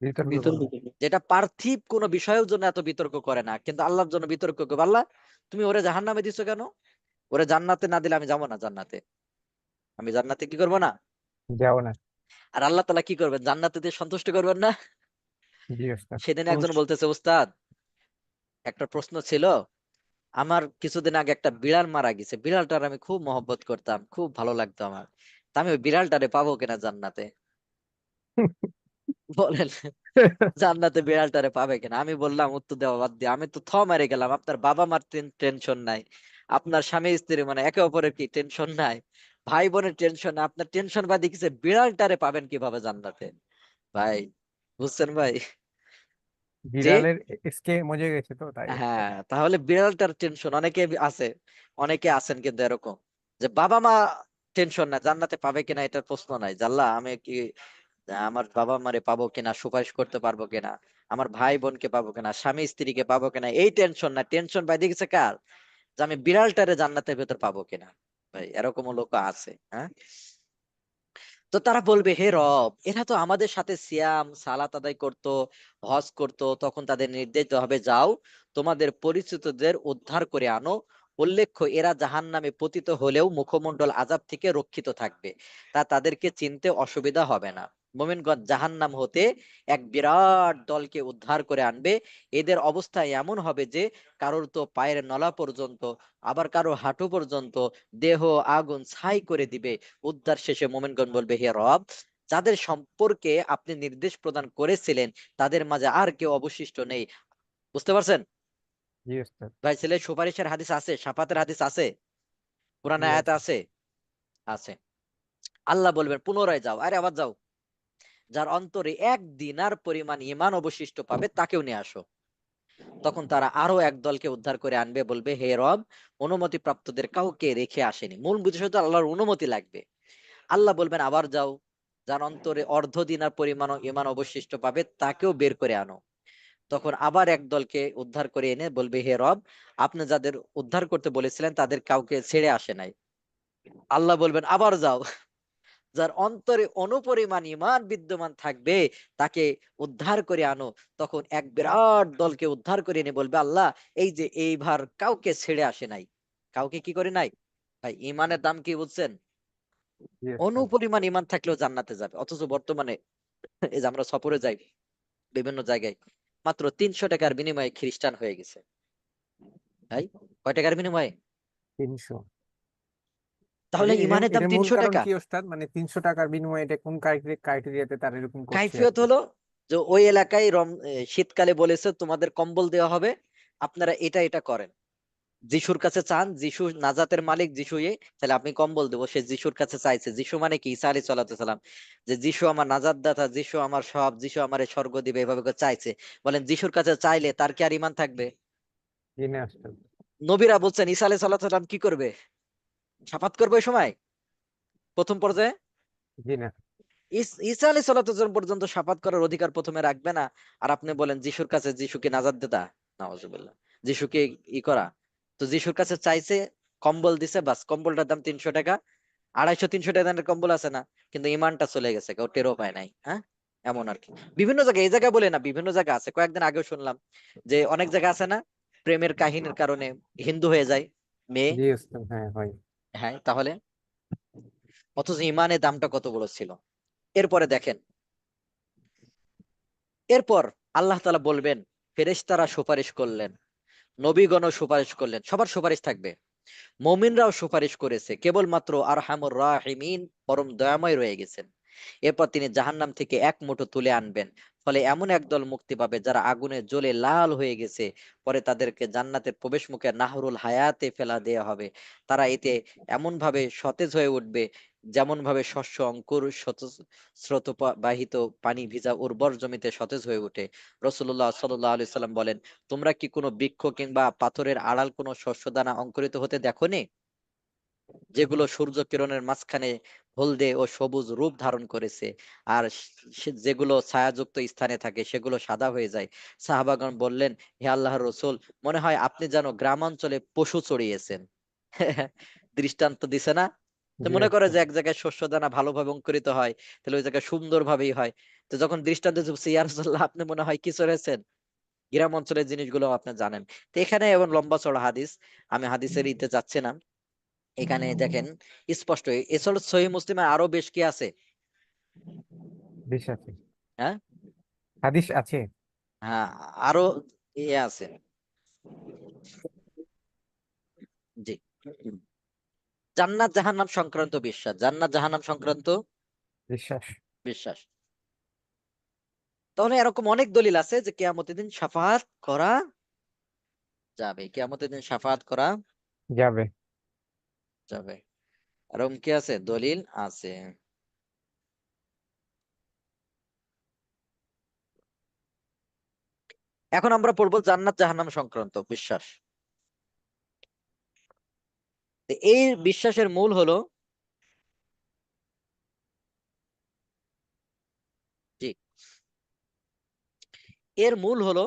বিতর্ক বিতর্ক করবে। করবে। যেটা পার্থিব কোনো বিষয়ের জন্য এত বিতর্ক করে না, কিন্তু আল্লাহর জন্য বিতর্ক করবে। আল্লাহ, তুমি ওরে জাহান্নামে দিছো কেন? ওরে জান্নাতে না দিলে আমি যাবো না জান্নাতে। আমি জান্নাতে কি করবো না? যাও না। আর আল্লাহ তাআলা কি করবেন? জান্নাতে দিয়ে সন্তুষ্ট করবেন না? জি ওস্তাদ। সেদিন একজন অবশ্যই। বলতেছে, উস্তাদ একটা প্রশ্ন ছিল, আমার কিছুদিন আগে একটা বিড়াল মারা গেছে, বিড়ালটার আমি খুব মহব্বত করতাম, খুব ভালো লাগতো আমার, তা আমি ওই বিড়ালটারে পাবো কিনা জান্নাতে? বলেন, জান্নাতে বিড়ালটারে পাবে কিনা? আমি বললাম উত্তর দেওয়া বাদ দিয়ে আমি তো মেরে গেলাম, আপনার বাবা মার টেনশন নাই, আপনার স্বামী স্ত্রী মানে একে অপরের কি টেনশন নাই, ভাই বোনের টেনশন নাই, আপনার টেনশন বাদ দিচ্ছে বিড়ালটারে পাবেন কিভাবে জান্নাতে? ভাই, বুঝছেন ভাই? যে বিড়ালের এসকে মজে গেছে তো তাই ওস্তাদ। হ্যাঁ, তাহলে বিড়ালটার টেনশন অনেকে আছে, অনেকে আছেন কিন্তু এরকম যে বাবা মা টেনশন না, জান্নাতে পাবে কিনা এটার প্রশ্ন নাই, জাল্লা আমি কি আমার বাবা মারে পাবো কিনা, সুপারিশ করতে পারবো কিনা, আমার ভাই বোনকে পাবো কিনা, স্বামী স্ত্রীকে পাবো কিনা, এই টেনশন না। টেনশন বাইরে গেছে কার? যে আমি বিড়ালটারে জান্নাতের ভেতর পাবো কিনা। ভাই এরকমও লোক আছে। হ্যাঁ, তো তারা বলবে হে রব, এরা তো আমাদের সাথে সিয়াম সালাত আদায় করত, হজ করত, তখন তাদের নির্দেশ দেওয়া হবে যাও তোমাদের পরিচিতদের উদ্ধার করে আনো। উল্লেখ্য এরা জাহান্নামে পতিত হলেও মুখমণ্ডল আযাব থেকে রক্ষিত থাকবে, তা তাদেরকে চিনতে অসুবিধা হবে না। মুমিনগণ জাহান্নাম হতে এক বিরাট দলকে উদ্ধার করে আনবে। এদের অবস্থা এমন হবে যে কারোর তো পায়ের নলা পর্যন্ত, আবার কারো হাঁটু পর্যন্ত দেহ আগুন ছাই করে দিবে। উদ্ধার শেষে মোমেনগণ বলবে হে রব, যাদের সম্পর্কে আপনি নির্দেশ প্রদান করেছিলেন তাদের মাঝে আর কেউ অবশিষ্ট নেই। বুঝতে পারছেন? জি ওস্তাদ। ভাই ছেলে সুপারিশের হাদিস আছে, শাফাতের হাদিস আছে, কোরআনে জি আয়াত আছে। আছে? আছে। আল্লাহ বলবেন পুনরায় যাও, আরে আবার যাও, যার অন্তরে 1 দিনার পরিমাণ ঈমান অবশিষ্ট পাবে তাকেও নিয়ে আসো। তখন তারা আরো এক দলকে উদ্ধার করে আনবে, বলবে হে রব, অনুমতি প্রাপ্তদের কাউকে রেখে আসেনি। মূল উদ্দেশ্য তো আল্লাহর অনুমতি লাগবে। আল্লাহ বলবেন আবার যাও, যার অন্তরে অর্ধ দিনার পরিমাণ ঈমান অবশিষ্ট পাবে তাকেও বের করে আনো। তখন আবার এক দলকে উদ্ধার করে এনে বলবে হে রব, আপনি যাদের উদ্ধার করতে বলেছিলেন তাদের কাউকে ছেড়ে আসে নাই। আল্লাহ বলবেন আবার যাও, যার অন্তরে অনুপরিমাণ ঈমান বিদ্যমান থাকবে তাকে উদ্ধার করে আনো। তখন এক বিরাট দলকে উদ্ধার করে এনে বলবে আল্লাহ, এই যে এইবার কাউকে ছেড়ে আসে নাই। কাউকে কি করে নাই? ভাই ঈমানের দাম কি বুঝছেন? জি ওস্তাদ। অনুপরিমাণ ঈমান থাকলেও জান্নাতে যাবে। অথচ বর্তমানে এই যে আমরা সফরে যাই বিভিন্ন জায়গায়, মাত্র 300 টাকার বিনিময়ে খ্রিস্টান হয়ে গেছে। ভাই কয় টাকার বিনিময়ে? 300। তাহলে ঈমানের দাম এটা মূল 300 কারণ টাকা। কি ওস্তাদ? মানে 300 টাকার বিনিময়ে এটা কোন ক্রাইটেরিয়াতে তারা এরকম করছে আর কাইফিয়ত কি? হলো যে ওই এলাকায় শীতকালে বলেছে তোমাদের কম্বল দেওয়া হবে, আপনারা এটা এটা করেন। যিশুর কাছে চান, যিশু নাজাতের মালিক, যিশু তাহলে আপনি কম্বল দেবো। সে যিশুর কাছে চাইছে। যিশু মানে কি? ঈসা আলাইহিস সালাম, যে যিশু আমার নাজাত দাতা, যিশু আমার সব, যিশু আমার স্বর্গ দিবে, এভাবে করে চাইছে। বলেন যিশুর কাছে চাইলে তার কি আর ঈমান থাকবে? জি না ওস্তাদ। নবীরা বলছেন ঈসা আলাইহিস সালাম কি করবে? শাফাত করবে ওই সময় প্রথম পর্যায়ে। জি না। ঈসা আলাইহিস সালাম পর্যন্ত শাফাত করার অধিকার প্রথমে রাখবে না, আর আপনি বলেন যিশুর কাছে যিশুকে নাজাত দেতা? নাউজুবিল্লাহ। যিশুকে ই করা। তো যিশুর কাছে চাইছে, কম্বল দিছে, বাস কম্বলটার দাম 300 টাকা। 250-300 টাকা দামের কম্বল আছে না, কিন্তু ইমানটা চলে গেছে, কেউ টেরও পায় নাই। হ্যাঁ, এমন আর কি। বিভিন্ন জায়গায়, এই জায়গায় বলে না, বিভিন্ন জায়গা আছে। কয়েকদিন আগেও শুনলাম যে অনেক জায়গা আছে না, প্রেমের কাহিনীর কারণে হিন্দু হয়ে যায় মেয়ে। জি ওস্তাদ, হ্যাঁ হয়। হ্যাঁ, তাহলে অথচ ইমানের দামটা কত বড় ছিল। এরপরে দেখেন, এরপর আল্লাহ তাআলা বলবেন ফেরেশতারা সুপারিশ করলেন, নবীগণও সুপারিশ করলেন, সবার সুপারিশ থাকবে। মুমিনরাও সুপারিশ করেছে, কেবলমাত্র আরহামুর রাহিমিন পরম দয়াময় রয়ে গেছেন। এরপর তিনি জাহান্নাম থেকে এক মুঠো তুলে আনবেন, ফলে এমন একদল মুক্তি পাবে যারা আগুনে জ্বলে লাল হয়ে গেছে। পরে তাদেরকে জান্নাতের প্রবেশ মুখে নাহরুল হায়াতে ফেলা দেয়া হবে। তারা এতে এমন ভাবে সতেজ হয়ে উঠবে যেমন ভাবে শস্য অঙ্কুর স্রোতবাহিত পানি ভিজা উর্বর জমিতে সতেজ হয়ে ওঠে। রাসূলুল্লাহ সাল্লাল্লাহু আলাইহি সাল্লাম বলেন, তোমরা কি কোনো বৃক্ষ কিংবা পাথরের আড়াল কোনো শস্যদানা অঙ্কুরিত হতে দেখোনি, যেগুলো সূর্য কিরণের মাঝখানে হলদে ও সবুজ রূপ ধারণ করেছে, আর যেগুলো ছায়াযুক্ত স্থানে থাকে সেগুলো সাদা হয়ে যায়? সাহাবাগণ বললেন, হে আল্লাহর রাসূল, মনে হয় আপনি যেন গ্রামাঞ্চলে পশু চড়িয়েছেন। দৃষ্টান্ত দিছে না? তো জি মনে করে ওস্তাদ। যে এক জায়গায় শস্যদানা ভালোভাবে অঙ্কুরিত হয়, তাহলে ওই জায়গায় সুন্দর ভাবেই হয়। তো যখন দৃষ্টান্ত দিচ্ছে, ইয়া রাসূলুল্লাহ আপনি মনে হয় কি চড়েছেন? গ্রাম অঞ্চলের জিনিসগুলো আপনি জানেন। তো এখানে এবং লম্বা চড়া হাদিস, আমি হাদিসের ইতে যাচ্ছে না। এখানে দেখেন স্পষ্ট, এছাড়া সহিহ মুসলিমে আরো বেশ কি আছে? বেশ আছে। হ্যাঁ, হাদিস আছে। হ্যাঁ, আরো ইয়ে আছে। জি। হুম। জান্নাত জাহান্নাম সংক্রান্ত বিশ্বাস, জান্নাত জাহান্নাম সংক্রান্ত বিশ্বাস। বিশ্বাস। তাহলে এরকম অনেক দলিল আছে যে কিয়ামতের দিন শাফাআত করা যাবে, কিয়ামতের দিন শাফাআত করা যাবে। যাবে। এরকম কি আছে? দলিল আছে। এখন আমরা পড়বো জান্নাত জাহান্নাম সংক্রান্ত বিশ্বাস। তো এই বিশ্বাসের মূল হলো, জি, এর মূল হলো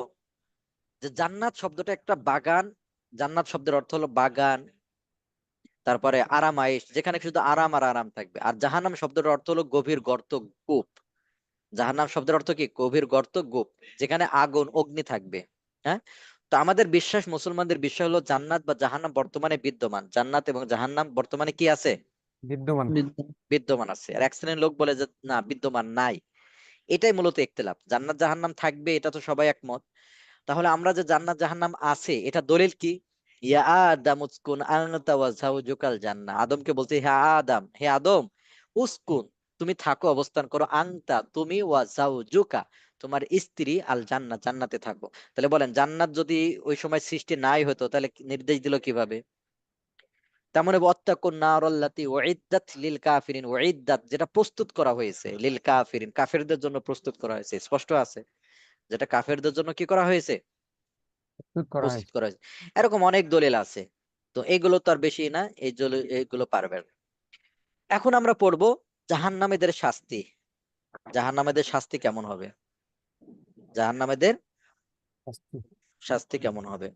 যে জান্নাত শব্দটা একটা বাগান। জান্নাত শব্দের অর্থ হলো বাগান, তারপরে আরামায়েশ, যেখানে শুধু আরাম আর আরাম থাকবে। আর জাহান্নাম শব্দের অর্থ হলো গভীর গর্ত, কূপ। জাহান্নাম শব্দের অর্থ কি? গভীর গর্ত, কূপ, যেখানে আগুন অগ্নি থাকবে। হ্যাঁ, তো আমাদের বিশ্বাস, মুসলমানদের বিশ্বাস হলো জান্নাত বা জাহান্নাম বর্তমানে বিদ্যমান। জান্নাত এবং জাহান্নাম বর্তমানে কি আছে? বিদ্যমান। বিদ্যমান আছে। আর এক শ্রেণীর লোক বলে যে না, বিদ্যমান নাই। এটাই মূলত ইখতিলাফ। জান্নাত জাহান্নাম থাকবে এটা তো সবাই একমত। তাহলে আমরা যে জান্নাত জাহান্নাম আছে, এটা দলিল কি? ইয়া আদম উসকুন আনতা ওয়া যাওজুকাল জান্নাহ। আদমকে বলছে, হে আদম, হে আদম, উসকুন, তুমি থাকো, অবস্থান করো, আনতা তুমি, ওয়া যাওজুকা, তোমার স্ত্রী আল জান্নাত, জান্নাতে থাকো। তাহলে বলেন জান্নাত যদি ওই সময় সৃষ্টি নাই হতো তাহলে নির্দেশ দিল কিভাবে? তেমন ওয়াত্তাকুন নারাল্লাতী উইদ্দাত লিল কাফিরিন, উইদ্দাত যেটা প্রস্তুত করা হয়েছে, লিল কাফিরিন কাফেরদের জন্য প্রস্তুত করা হয়েছে, স্পষ্ট আছে যেটা কাফেরদের জন্য কি করা হয়েছে, প্রস্তুত করা প্রস্তুত হয়েছে। করা হয়েছে। এরকম অনেক দলিল আছে, তো এগুলো তো আর বেশি না, এইগুলো পারবেন। এখন আমরা পড়বো জাহান্নামীদের শাস্তি। জাহান্নামীদের শাস্তি কেমন হবে? জাহান্নামীদের শাস্তি। শাস্তি কেমন হবে?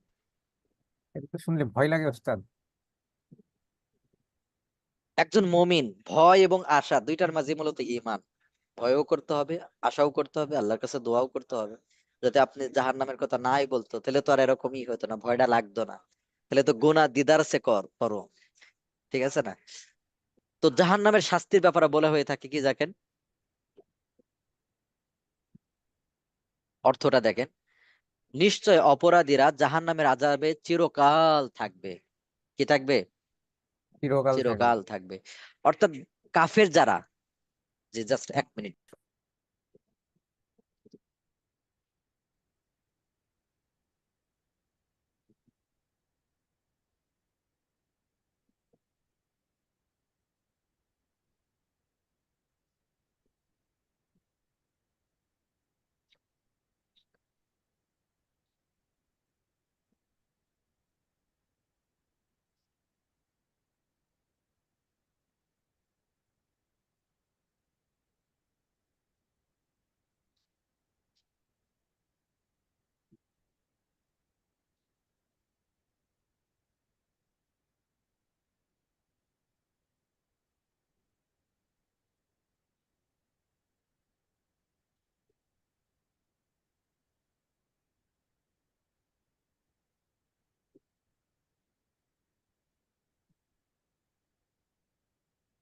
এটা তো শুনলে ভয় লাগে ওস্তাদ। একজন মুমিন ভয় এবং আশা দুইটার মাঝে মূলত ঈমান। ভয়ও করতে হবে, আশাও করতে হবে, আল্লাহর কাছে দোয়াও করতে হবে। যদি আপনি জাহান্নামের কথা নাই বলতো তাহলে তো আর এরকমই হতো না, ভয়টা লাগতো না। তাহলে তো গুনাহ দিদার সে করো, ঠিক আছে না? তো জাহান্নামের শাস্তির ব্যাপারে বলা হয়ে থাকে কি দেখেন, অর্থটা দেখেন, নিশ্চয় অপরাধীরা জাহান্নামের আযাবে চিরকাল থাকবে। কি থাকবে? চিরকাল থাকবে। চিরকাল থাকবে। অর্থাৎ কাফের যারা, যে জাস্ট 1 মিনিট,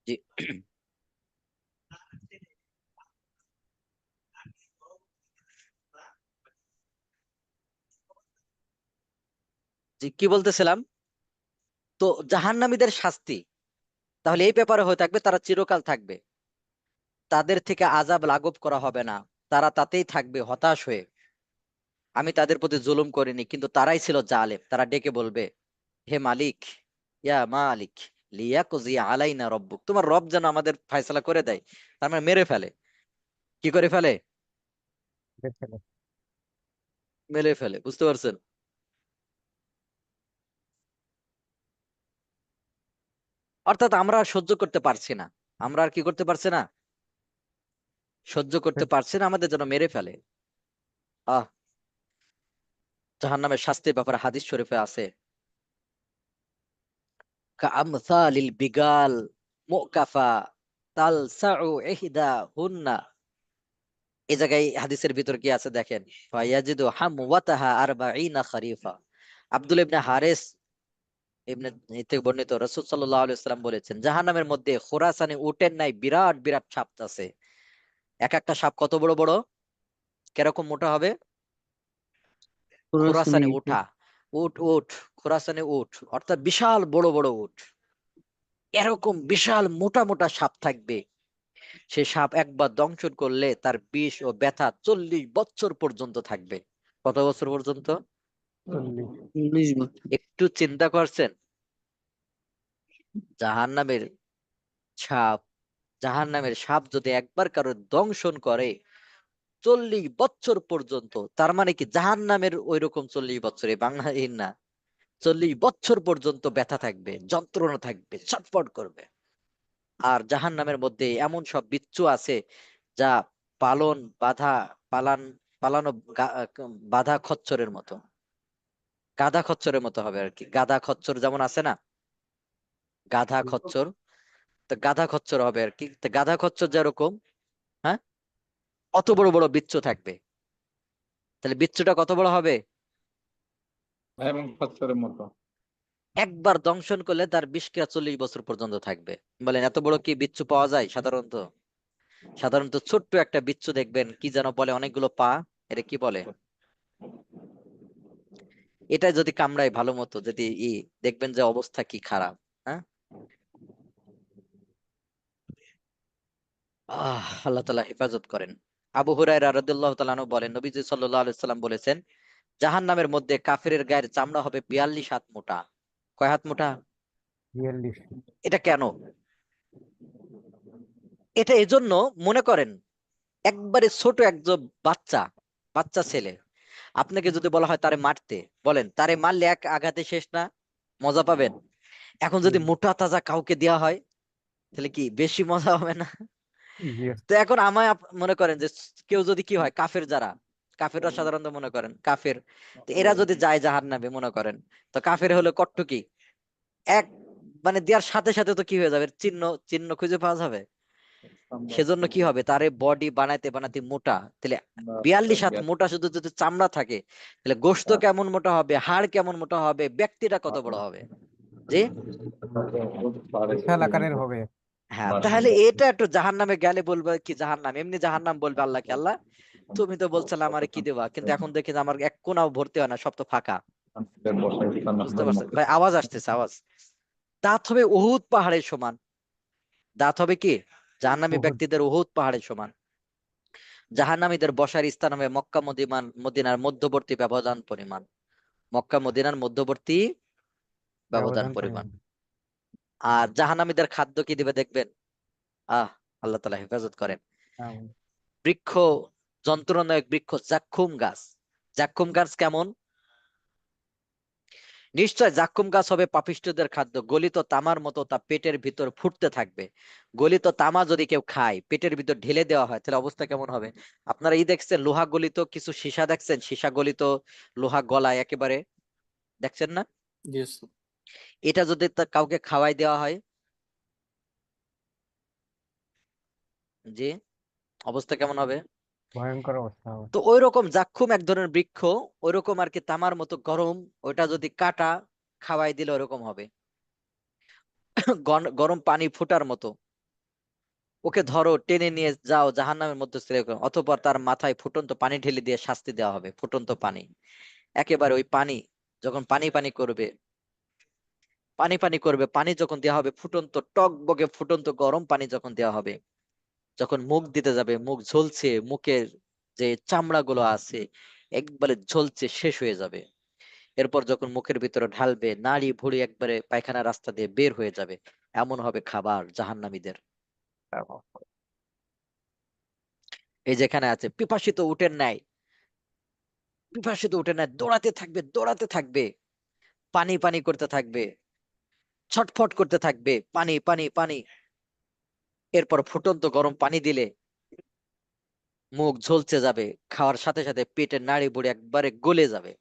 জি জি কি বলতেছিলাম, তো জাহান্নামীদের শাস্তি তাহলে এই ব্যাপারে হয়ে থাকবে, তারা চিরকাল থাকবে, তাদের থেকে আযাব লাঘব করা হবে না, তারা তাতেই থাকবে হতাশ হয়ে। আমি তাদের প্রতি জুলুম করিনি, কিন্তু তারাই ছিল জালেম। তারা ডেকে বলবে, হে মালিক, ইয়া মালিক, লিয়াকজি আলাইনা রব্বুক, তোমার রব যেন আমাদের ফয়সালা করে দেয়, তার মানে মেরে ফেলে। কি করে ফেলে? দেখতে মেরে ফেলে, বুঝতে পারছেন? অর্থাৎ আমরা আর সহ্য করতে পারছি না, আমরা আর কি করতে পারছি না, সহ্য করতে পারছি না, আমাদের জন্য মেরে ফেলে। আহ জাহান্নামের শাস্তির ব্যাপারে হাদিস শরীফে আছে, কাআমসালিল বিগাল মুকাফা তালসাউ ইহদা হুন্না। এই জায়গায় হাদিসের ভিতর কি আছে দেখেন, ফায়াজিদু হামওয়াতাহা আরবাঈনা খরিফা। আব্দুল ইবনে হারিস ইবনে থেকে বর্ণিত, রাসূল সাল্লাল্লাহু আলাইহি ওয়াসাল্লাম বলেছেন জাহান্নামের মধ্যে খোরাসানি উটের নাই বিরাট বিরাট সাপ আছে। এক একটা সাপ কত বড় বড়, কিরকম মোটা হবে? খোরাসানি খোরাসানে উঠা, উট উট, খোরাসানে উট অর্থাৎ বিশাল বড় বড় উট, এরকম বিশাল মোটা মোটা সাপ থাকবে। সে সাপ একবার দংশন করলে তার বিষ ও ব্যথা 40 বছর পর্যন্ত থাকবে। কত বছর পর্যন্ত? 40। 19 বছর। একটু চিন্তা করছেন, জাহান্নামের সাপ, জাহান্নামের সাপ যদি একবার কারো দংশন করে 40 বছর পর্যন্ত, তার মানে কি জাহান্নামের ওই রকম 40 বছরে বাংলাহীন না, 40 বছর পর্যন্ত ব্যথা থাকবে, যন্ত্রণা থাকবে, ছটফট করবে। আর জাহান্নামের মধ্যে এমন সব বিচ্ছু আছে যা পালন বাধা পালান পালানো বাধা খচ্চরের মতো, গাধা খচ্চরের মতো হবে আর কি। গাধা খচ্চর যেমন আছে না, গাধা খচ্চর, তো গাধা খচ্চর হবে আর কি। তো গাধা খচ্চর যেরকম, হ্যাঁ, অত বড় বড় বিচ্ছু থাকবে। তাহলে বিচ্ছুটা কত বড় হবে? এবং খচ্চরের মতো। একবার দংশন করলে তার 20 কিংবা 40 বছর পর্যন্ত থাকবে। বলেন এত বড় কি বিচ্ছু পাওয়া যায় সাধারণত? সাধারণত ছোট্ট একটা বিচ্ছু দেখবেন কি যেন বলে, অনেকগুলো পা, এটা কি বলে? এটা যদি কামড়ায় ভালো মতো, যদি দেখবেন যে অবস্থা কি খারাপ। হ্যাঁ, আল্লাহ তাআলা হেফাজত করেন। আবু হুরায়রা রাদিয়াল্লাহু তাআলা আনহু বলেন, নবীজি সাল্লাল্লাহু আলাইহি সাল্লাম বলেছেন, জাহান্নামের মধ্যে কাফিরের গায়ের চামড়া হবে 42 হাত মোটা। কয় হাত মোটা? 42। এটা কেন? এটা এজন্য, মনে করেন একবারে ছোট একজন বাচ্চা, বাচ্চা ছেলে, আপনাকে যদি বলা হয় তারে মারতে, বলেন তারে মারলে এক আঘাতে শেষ না? মজা পাবেন? এখন যদি মোটা তাজা কাউকে দেওয়া হয় তাহলে কি বেশি মজা হবে না? জি। তো এখন আমায় মনে করেন যে কেউ যদি কি হয়, কাফের যারা, কাফেররা সাধারণত মনে করেন কাফের, তো এরা যদি যায় জাহান্নামে মনে করেন, তো কাফের হলো কট্টকি, এক মানে দেওয়ার সাথে সাথে তো কি হয়ে যাবে, চিহ্ন চিহ্ন খুঁজে পাওয়া যাবে। সেজন্য কি হবে, তারে বডি বানাইতে বানাইতে মোটা, তাহলে 42 হাত মোটা শুধু যদি চামড়া থাকে, তাহলে গোশত কেমন মোটা হবে, হাড় কেমন মোটা হবে, ব্যক্তিটা কত বড় হবে। জি, বিশাল আকারের হবে। হ্যাঁ, তাহলে এটা একটু জাহান্নামে গেলে বলবে কি, জাহান্নাম এমনি জাহান্নাম বলবে আল্লাহকে, আল্লাহ তুমি তো বলছিলে আমারে কি দেবা, কিন্তু এখন দেখি যে আমার এক কোনাও ভর্তি হয় না, সব তো ফাঁকা। বুঝতে পারছেন ভাই? আওয়াজ আসতেছে, আওয়াজ। দাঁত হবে উহুদ পাহাড়ের সমান। দাঁত হবে কি জাহান্নামী উহুদ। ব্যক্তিদের উহুদ পাহাড়ের সমান। জাহান্নামীদের বসার স্থান হবে মক্কা মদিনার মধ্যবর্তী ব্যবধান পরিমাণ। মক্কা মদিনার মধ্যবর্তী ব্যবধান ব্যবধান পরিমাণ। পরিমাণ। আর জাহান্নামীদের খাদ্য কি দিবে দেখবেন, আহ আল্লাহ তাআলা হেফাজত করেন, আমিন। বৃক্ষ, যন্ত্রণায়ক বৃক্ষ জাক্কুম গাছ। জাক্কুম গাছ কেমন? নিশ্চয় জাক্কুম গাছ হবে পাপিষ্ঠদের খাদ্য, গলিত তামার মতো তা পেটের ভিতর ফুটতে থাকবে। গলিত তামা যদি কেউ খায়, পেটের ভিতর ঢেলে দেওয়া হয়, তাহলে অবস্থা কেমন হবে? আপনারা দেখছেন লোহা গলিত কিছু সীসা, দেখছেন সীসা গলিত লোহা গলায় একেবারে, দেখছেন না? জি। এটা যদি কাউকে খাওয়াই দেওয়া হয়, জি, অবস্থা কেমন হবে? ভয়ঙ্কর অবস্থা হবে। তো ওই রকম জাক্কুম এক ধরনের বৃক্ষ, ওই রকম আর কি তামার মতো গরম, ওইটা যদি কাটা খাওয়াই দিলে ওরকম হবে। গরম পানি ফুটার মতো। ওকে ধরো টেনে নিয়ে যাও জাহান্নামের মধ্যে ছেড়ে দাও, অতঃপর তার মাথায় ফুটন্ত পানি ঢেলে দিয়ে শাস্তি দেওয়া হবে, ফুটন্ত পানি। একেবারে ওই পানি যখন পানি পানি করবে, পানি পানি করবে, পানি যখন দেওয়া হবে, ফুটন্ত টক বগে ফুটন্ত গরম পানি যখন দেওয়া হবে, যখন মুখ দিতে যাবে, মুখ ঝলছে, মুখের যে চামড়া গুলো আছে একবারে ঝলছে শেষ হয়ে যাবে। এরপর যখন মুখের ভিতরে ঢালবে, নাড়ি ভুড়ি একবারে পায়খানা রাস্তা দিয়ে বের হয়ে যাবে। এমন হবে খাবার জাহান্নামীদের। এই যেখানে আছে পিপাসিত উটের ন্যায়, পিপাসিত উটের ন্যায় দৌড়াতে থাকবে, দৌড়াতে থাকবে, পানি পানি করতে থাকবে, ছটফট করতে থাকবে, পানি পানি পানি। এরপর ফুটন্ত গরম পানি দিলে মুখ ঝলসে যাবে, খাওয়ার সাথে সাথে পেটের নাড়ি বুড়ি একবারে গলে যাবে।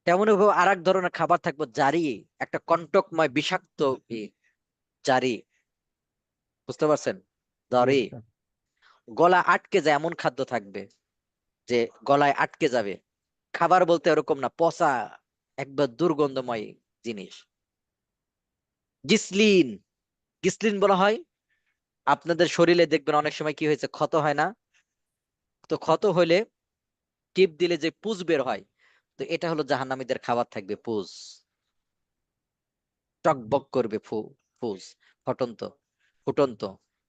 তেমনই ভাবে আর এক ধরনের খাবার থাকবে জারি, একটা কণ্টকময় বিষাক্ত ই, জারি, বুঝতে পারছেন? জারি, বুঝতে। গলা আটকে যায় এমন খাদ্য থাকবে যে গলায় আটকে যাবে। খাবার বলতে এরকম না, পচা একবার দুর্গন্ধময় জিনিস। গিসলিন, গিসলিন বলা হয়। আপনাদের শরীরে দেখবেন অনেক সময় কি হয়েছে, ক্ষত হয় না? তো ক্ষত হইলে টিপ দিলে যে পুজ বের হয়, তো এটা হলো জাহান্নামীদের খাবার থাকবে, পুজ। টকবক করবে পুজ, ফটন্ত ফুটন্ত,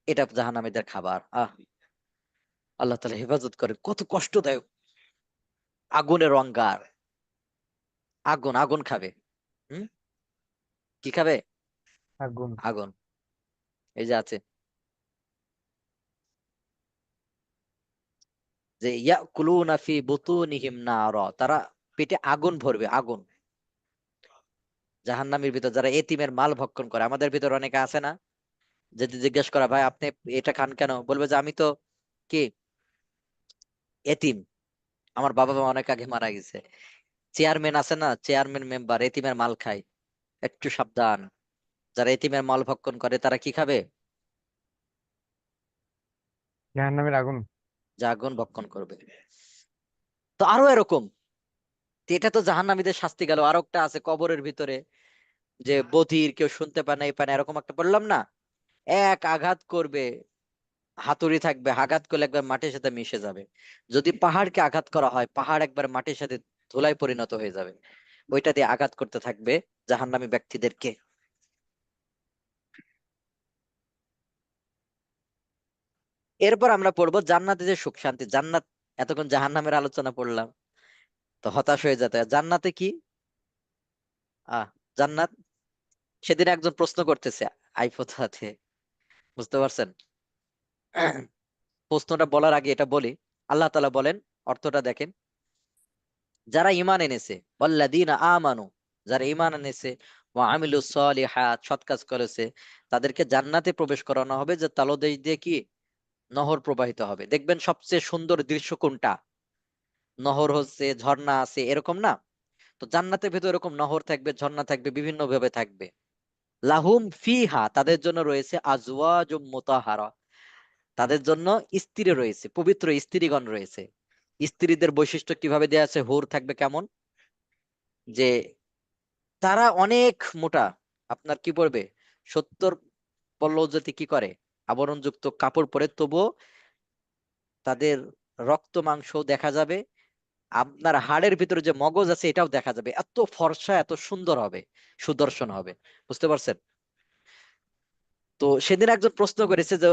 এটা জাহান্নামীদের খাবার। আল্লাহ তাআলা হেফাজত করে, কত কষ্টদায়ক। আগুনের অঙ্গার, আগুন, আগুন খাবে। হুম, কি খাবে? আগুন। আগুন। এই যে আছে যে ইয়াকুলুনা ফি বুতুনিহিম নারা, তারা পেটে আগুন ভরবে, আগুন। জাহান্নামীর ভিতর যারা এতিমের মাল ভক্ষণ করে, আমাদের ভিতর অনেকে আছে না, যদি জিজ্ঞেস করা ভাই আপনি এটা খান কেন, বলবে যে আমি তো কি এতিম, আমার বাবা মা অনেক আগে মারা গেছে। চেয়ারম্যান আছে না, চেয়ারম্যান মেম্বার এতিমের মাল খায়, একটু সাবধান। যারা এতিমের মাল ভক্ষণ করে তারা কি খাবে? জাহান্নামের আগুন। যে আগুন ভক্ষণ করবে। তো আরো এরকম, তো এটা তো জাহান্নামীদের শাস্তি গেল। আরো একটা আছে কবরের ভিতরে, যে বধির, কেউ শুনতে পায় না, এই পায় না, এরকম একটা বললাম না, এক আঘাত করবে, হাতুড়ি থাকবে, আঘাত করলে একবার মাটির সাথে মিশে যাবে। যদি পাহাড়কে আঘাত করা হয়, পাহাড় একবার মাটির সাথে ধুলায় পরিণত হয়ে যাবে। ওইটা দিয়ে আঘাত করতে থাকবে জাহান্নামী ব্যক্তিদেরকে। এরপর আমরা পড়বো জান্নাতে যে সুখ শান্তি। জান্নাত, এতক্ষণ জাহান্নামের আলোচনা পড়লাম, তো হতাশ হয়ে যেতে হয়। জান্নাতে কি? আহ জান্নাত, সেদিন একজন প্রশ্ন করতেছে আইফোতাতে, বুঝতে পারছেন? প্রশ্নটা বলার আগে এটা বলি, আল্লাহ তাআলা বলেন, অর্থটা দেখেন, যারা ঈমান এনেছে, ওয়াল্লাযীনা আমানু, যারা ঈমান এনেছে, ওয়া আমিলুস সলিহাত, সৎ কাজ করেছে, তাদেরকে জান্নাতে প্রবেশ করানো হবে, যে তলদেশ দিয়ে কি নহর প্রবাহিত হবে। দেখবেন সবচেয়ে সুন্দর দৃশ্য কোনটা? নহর হচ্ছে, ঝর্ণা আছে, এরকম না? তো জান্নাতের ভেতর এরকম নহর থাকবে, ঝর্ণা থাকবে, বিভিন্ন ভাবে থাকবে। লাহুম ফিহা, তাদের জন্য রয়েছে আজওয়াজুম মুতাহারা, তাদের জন্য স্ত্রী রয়েছে, পবিত্র স্ত্রীগণ রয়েছে। স্ত্রীদের বৈশিষ্ট্য কিভাবে দেয়া আছে? হুর থাকবে কেমন, যে তারা অনেক মোটা, আপনার কি পড়বে, 70 পল্লব যদি কি করে, আবরণযুক্ত কাপড় পরে, তবুও তাদের রক্ত মাংস দেখা যাবে, আপনার হাড়ের ভিতরে যে মগজ আছে এটাও দেখা যাবে, এত ফর্সা, এত সুন্দর হবে, সুদর্শন হবে। বুঝতে পারছেন? তো সেদিন একজন প্রশ্ন করেছে যে,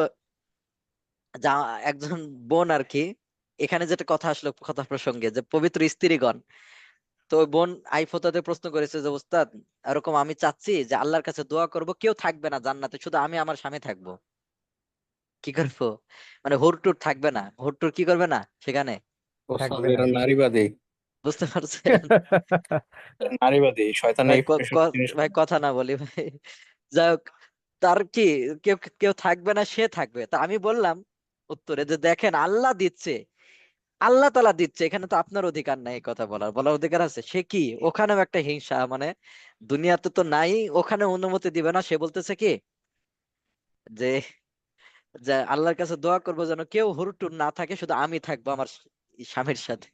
যা একজন বোন আর কি, এখানে যেটা কথা আসলো, কথা প্রসঙ্গে, যে পবিত্র স্ত্রীগণ, তো ওই বোন আইফোতাতে প্রশ্ন করেছে যে, উস্তাদ, এরকম আমি চাচ্ছি যে আল্লাহর কাছে দোয়া করব, কেউ থাকবে না জান্নাতে, শুধু আমি আমার স্বামী থাকবো, কি করবো? মানে হুরটুর থাকবে না, হুরটুর কি করবে না সেখানে, ওস্তাদ থাকবে না। এরা নারীবাদী, বুঝতে পারছেন? নারীবাদী শয়তান ভাই এই এসব জিনিস ভাই কথা না বলি ভাই, যাই হোক, তার কি, কেউ কেউ থাকবে না, সে থাকবে। তা আমি বললাম উত্তরে যে, দেখেন আল্লাহ দিচ্ছে, আল্লাহ তাআলা দিচ্ছে, এখানে তো আপনার অধিকার নাই, এই কথা বলার, বলার অধিকার আছে? সে কি, ওখানেও একটা হিংসা, মানে দুনিয়াতে তো নাই, ওখানে অনুমতি দিবে না। সে বলতেছে কি, যে যে আল্লাহর কাছে দোয়া করবো যেন কেউ হুরটুর না থাকে, শুধু আমি থাকবো আমার স্বামীর সাথে।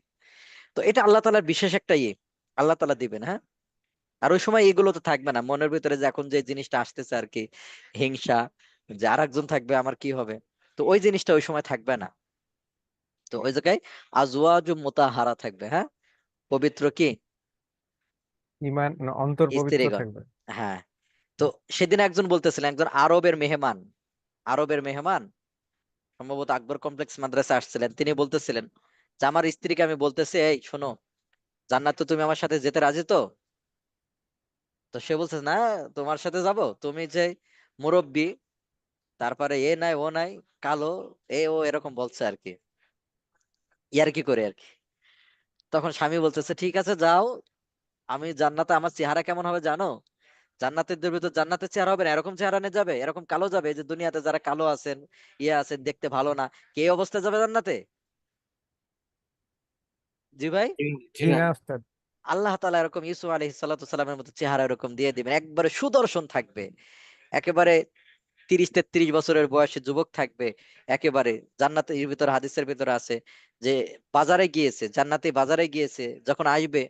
তো এটা আল্লাহ তাআলার বিশেষ একটা ইয়ে, আল্লাহ তাআলা দিবেন, হ্যাঁ। আর ওই সময় এগুলো তো থাকবে না মনের ভিতরে, যে এখন যে জিনিসটা আসতেছে আর কি, হিংসা, যে আর একজন থাকবে আমার কি হবে, তো ওই জিনিসটা ওই সময় থাকবে না। তো ওই জায়গায় আজওয়াজুম মুতাহারা থাকবে, হ্যাঁ, পবিত্র কি ইমান অন্তর পবিত্র স্ত্রীগণ। থাকবে। হ্যাঁ। তো সেদিন একজন বলতেছিলেন, একজন আরবের মেহমান, আরবের মেহমান, সম্ভবত আকবর কমপ্লেক্স মাদ্রাসা আসছিলেন, তিনি বলতেছিলেন যে, আমার স্ত্রীকে আমি বলতেছি, এই শোনো, জান্নাতে তুমি আমার সাথে যেতে রাজি তো? তো সে বলছে, না, তোমার সাথে যাব? তুমি যে মুরব্বি, তারপরে এ নাই ও নাই, কালো, ও এরকম বলছে আর কি, ইয়ার্কি করে আর কি। তখন স্বামী বলতেছে, ঠিক আছে যাও, আমি জান্নাতে আমার চেহারা কেমন হবে জানো? জান্নাতের ভিতর জান্নাতের চেহারা হবে না, এরকম চেহারা নিয়ে যাবে, এরকম কালো যাবে, যে দুনিয়াতে যারা কালো আছেন, ইয়ে আছেন, দেখতে ভালো না, কে এই অবস্থায় যাবে জান্নাতে? জি ভাই। জি জি না। না ওস্তাদ। আল্লাহ তাআলা এরকম ইউসুফ আলাইহিস সালাতু সালামের মতো চেহারা এরকম দিয়ে দিবেন, একবারে সুদর্শন থাকবে, একেবারে 30-33 বছরের বয়সে যুবক থাকবে, একেবারে। জান্নাতের ভিতরে, হাদিসের ভিতরে আছে যে বাজারে গিয়েছে, জান্নাতে বাজারে গিয়েছে, যখন আসবে,